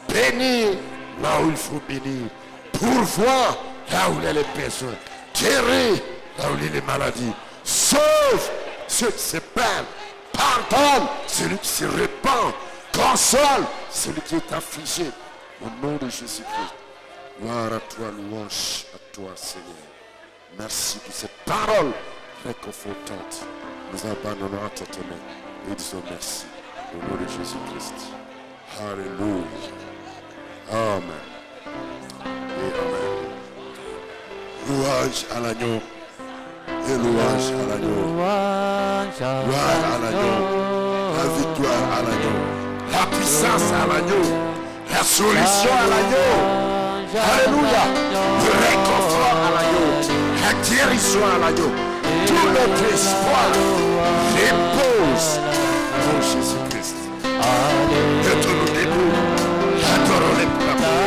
Bénis là où il faut bénir. Pourvoir là où il y a les besoins. Guéris là où il y a les maladies. Sauve ceux qui se perdent. Pardonne celui qui se répand. Console celui qui est affligé. Au nom de Jésus-Christ. Gloire à toi, louange à toi, Seigneur. Merci pour cette parole réconfortante. Nous abandonnons à ta main et disons merci. Au nom de Jésus-Christ. Alléluia. Amen. Et amen. Louange à l'agneau. Et louange à l'agneau. Gloire à l'agneau. La victoire à l'agneau. La puissance à l'agneau. La solution à l'agneau. Alléluia. Le réconfort à l'agneau. La guérison à l'agneau. Tout notre espoir repose en Jésus-Christ. Mettons-nous debout. Adorons-les pour la prière.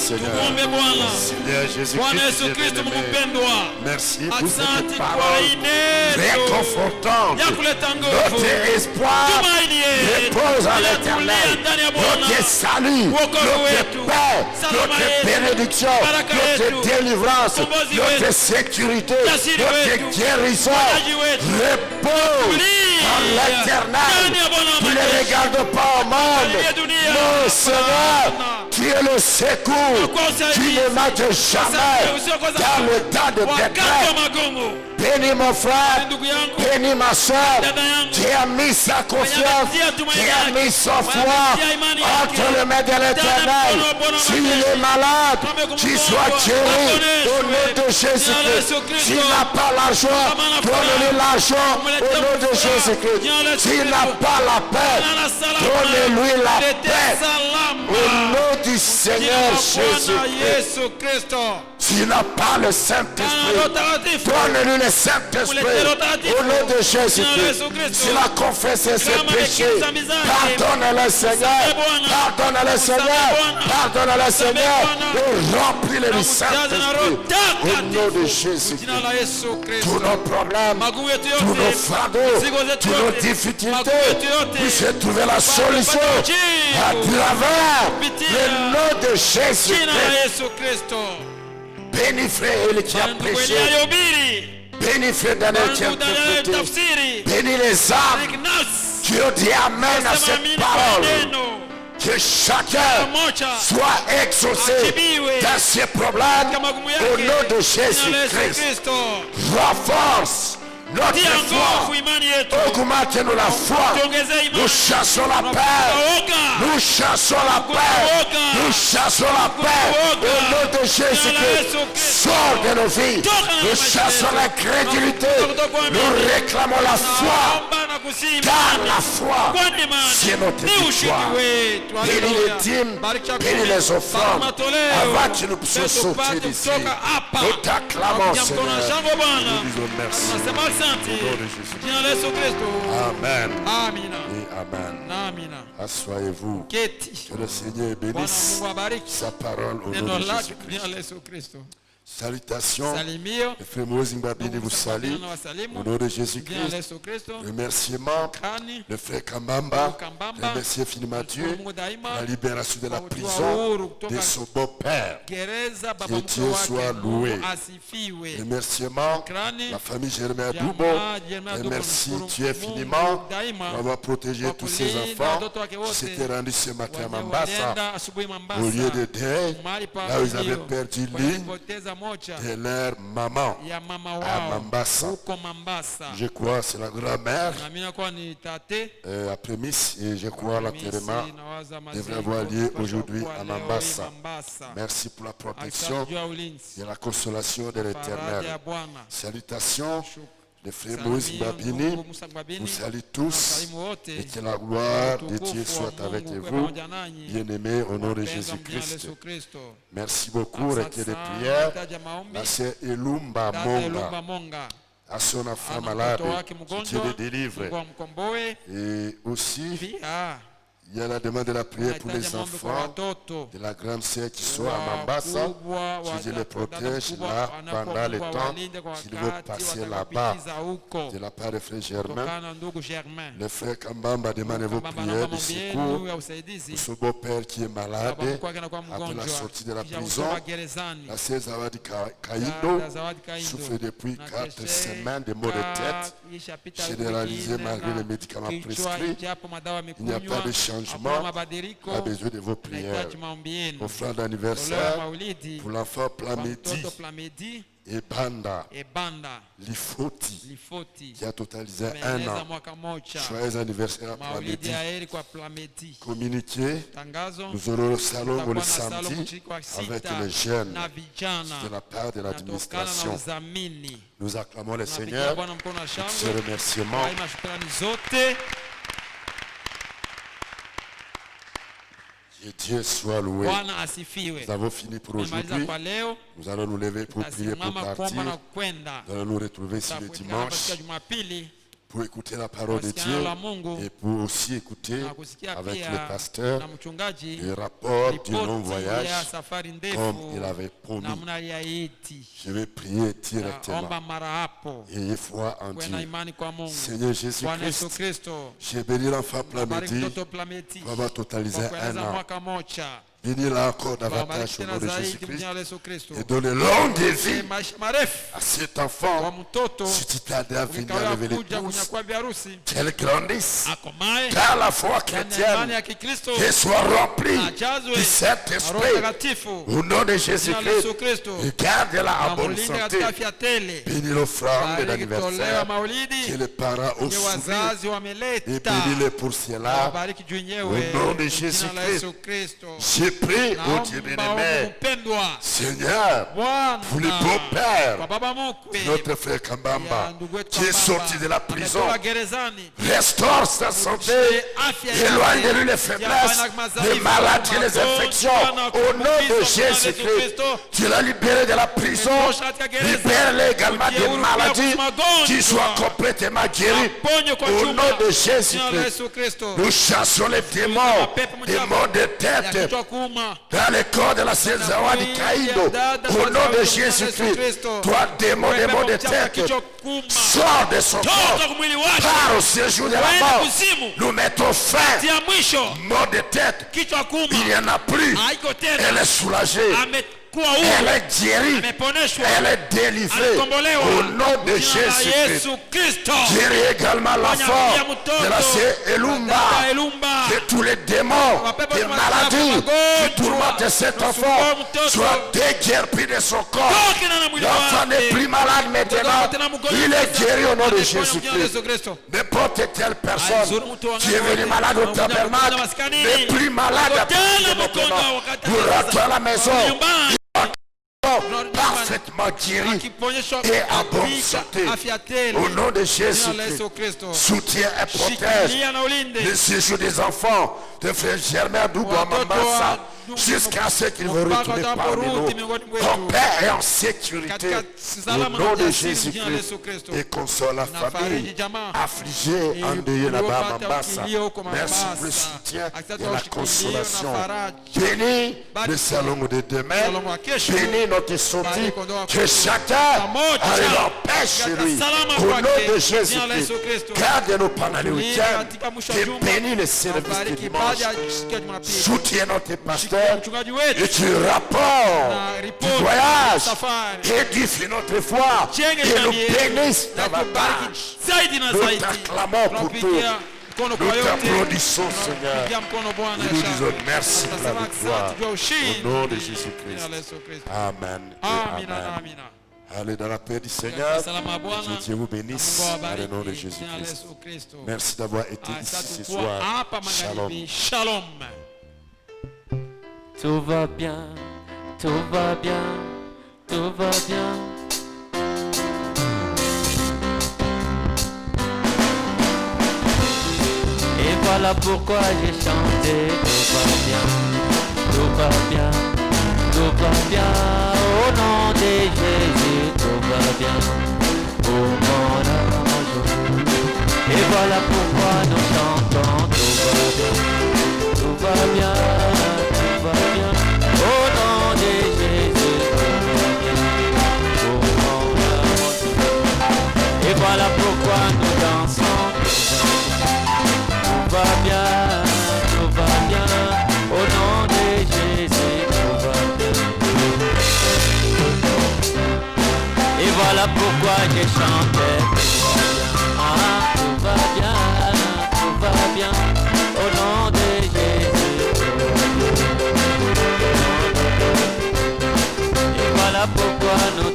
Seigneur. Seigneur Jésus-Christ, merci pour cette parole réconfortante. Notre espoir repose à l'Éternel. Notre salut, notre paix, notre bénédiction, notre délivrance, notre sécurité, notre guérison repose en l'Éternel. Tu ne regardes pas au monde. Non, Seigneur, tu es le secours. Tu ne manques jamais dans le temps de détresse. Bénis mon frère, bénis ma soeur, qui a mis sa confiance, qui a mis sa foi entre les mains de l'Éternel. S'il est malade, qu'il soit guéri au nom de Jésus-Christ. S'il n'a pas l'argent, donne-lui l'argent au nom de Jésus-Christ. S'il n'a pas la paix, donne-lui la paix au nom du Seigneur Jésus-Christ. S'il n'a pas le Saint-Esprit, donne-lui le Saint-Esprit au nom de Jésus-Christ. S'il a confessé ses péchés, pardonne-le Seigneur, pardonne-le Seigneur, pardonne-le Seigneur et remplis-le du Saint-Esprit au nom de Jésus-Christ. Tous nos problèmes, tous nos fardeaux, toutes nos difficultés, puissent trouver la solution à travers le nom de Jésus-Christ. Bénis frère Eli qui a prêché. Bénis frère Daniel qui a interprété. Bénis les âmes qui ont dit amen à cette parole. Que chacun soit exaucé dans ses problèmes au nom de Jésus-Christ. Renforce notre foi, augmente-nous la foi. Nous chassons la paix. Nous chassons la paix. Nous chassons la paix au nom de Jésus-Christ. Sors de nos vies. Nous chassons l'incrédulité. Nous réclamons la foi. Car la foi, c'est notre victoire. Bénis les dîmes, bénis les offrandes. Avant que nous puissions sortir d'ici, nous t'acclamons, Seigneur. Nous disons merci. Amen. Et amen. Assoyez-vous. Que le Seigneur bénisse sa parole au nom de Jésus-Christ. Salutations. Le frère Moïse Mbabini vous salue au nom de Jésus-Christ. Remerciements. Le frère Kambamba remercie infiniment Dieu pour la libération de la prison de son beau-père. Que Dieu soit loué. Remerciements. La famille Germain Doubo remercie Dieu infiniment pour avoir protégé tous ses enfants qui s'étaient rendus ce matin à Mambasa au lieu de deuil, là où ils avaient perdu l'île de leur maman à Mambasa. Je crois c'est la grand-mère à prémisse et je crois l'enterrement devrait avoir lieu aujourd'hui à Mambasa. Merci pour la protection et la consolation de l'Éternel. Salutations. Les frères Moïse Mbabini vous saluent tous et que la gloire de Dieu soit avec vous, bien-aimés au nom de Jésus-Christ. Merci beaucoup, recueil de prière. La sœur Elumba Monga à son enfant malade, que Dieu le délivre. Et aussi, il y a la demande de la prière pour les enfants de la grande sœur qui sont à Mambasa. Que Dieu les protège là pendant le temps qu'ils vont passer là-bas. De la part de frère Germain, le frère Kambamba demande vos prières de secours pour son beau-père qui est malade après la sortie de la prison. La sœur Zawadi Kaindo souffre depuis 4 semaines de maux de tête généralisés malgré les médicaments prescrits. Il n'y a pas de changement. A besoin de vos prières. Offrande d'anniversaire pour l'enfant Plamedi et Banda Lifoti qui a totalisé 1 an. Joyeux anniversaire à Plamedi. Communiqué, nous aurons le salon le samedi avec les jeunes de la part de l'administration. Nous acclamons le Seigneur pour ce remerciement. Que Dieu soit loué. Nous avons fini pour aujourd'hui. Nous allons nous lever pour prier pour partir. Nous allons nous retrouver ici le dimanche. pour écouter la parole de Dieu et pour aussi écouter avec le pasteur le rapport du long voyage comme il avait promis. Je vais prier directement et foi en Dieu. Seigneur Jésus-Christ, j'ai béni l'enfant Plamedi, on va totaliser un an. Bénis-la encore davantage au nom de Jésus-Christ et donne longue vie à cet enfant. Si tu t'aides à venir révéler tous, qu'elle grandisse, car la foi chrétienne, qu'elle soit remplie du Saint-Esprit au nom de Jésus-Christ et garde-la en bonne santé. Bénis l'offrande d'anniversaire que les parents ont soumis et bénis-les pour cela au nom de Jésus-Christ. Je prie au Dieu bien-aimé, Seigneur, pour le beau-père, notre frère Kambamba, qui est sorti de la prison, restaure sa santé, éloigne de lui les faiblesses, les maladies et les infections, au nom de Jésus-Christ. Tu l'as libéré de la prison, libère-le également des maladies, qu'il soit complètement guéri, au nom de Jésus-Christ. Nous chassons les démons de tête, dans le corps de la Césawa de Caïdo, au nom de Jésus-Christ, toi démon de tête, sors de son corps, pars au séjour de la mort. Nous mettons fin, mort de tête, il n'y en a plus, elle est soulagée. Elle est guérie, elle est délivrée au nom de Jésus-Christ. Guéris également l'enfant de la sœur Elumba, que tous les démons, les maladies qui tourmentent cet enfant soient déguerpis de son corps. L'enfant n'est plus malade maintenant, il est guéri au nom de Jésus-Christ. N'importe quelle personne qui est venue malade au tabernacle n'est plus malade maintenant. Vous rentrez à la maison, parfaitement guéri et en bonne santé au nom de Jésus-Christ. Soutient et protège le séjour des enfants de frère Germain Douba Mambassa jusqu'à ce qu'ils vont retourner parmi nous en paix et en sécurité au nom de Jésus-Christ, et console la famille affligée, endeuillée là-bas à Mambassa. Merci pour le soutien et la consolation. Bénis le salon de demain, bénis notre sortie, que chacun arrive en paix chez lui au nom de Jésus-Christ. Garde-nous pendant le week-end et bénis le service du dimanche. Soutiens notre pasteur et tu rapportes du voyage, édifie notre foi et nous bénisse davantage. Nous t'acclamons pour tout. Nous t'applaudissons, Seigneur. Et nous disons merci pour la victoire au nom de Jésus-Christ. Amen. Amen. Allez dans la paix du Seigneur. Que Dieu vous bénisse dans le nom de Jésus-Christ. Merci d'avoir été ici ce soir. Shalom. Tout va bien, tout va bien, tout va bien. Et voilà pourquoi j'ai chanté. Tout va bien, tout va bien, tout va bien. Au nom de Jésus, tout va bien. Pour mon amour. Et voilà pourquoi nous chantons. Tout va bien, tout va bien. Tout va bien, au nom de Jésus, tout va bien, pour mon amour. Et voilà pourquoi nous dansons. Tout va bien, au nom de Jésus, tout va bien. Et voilà pourquoi j'ai chanté. Tout va bien, au nom de Jésus. Voilà pourquoi nous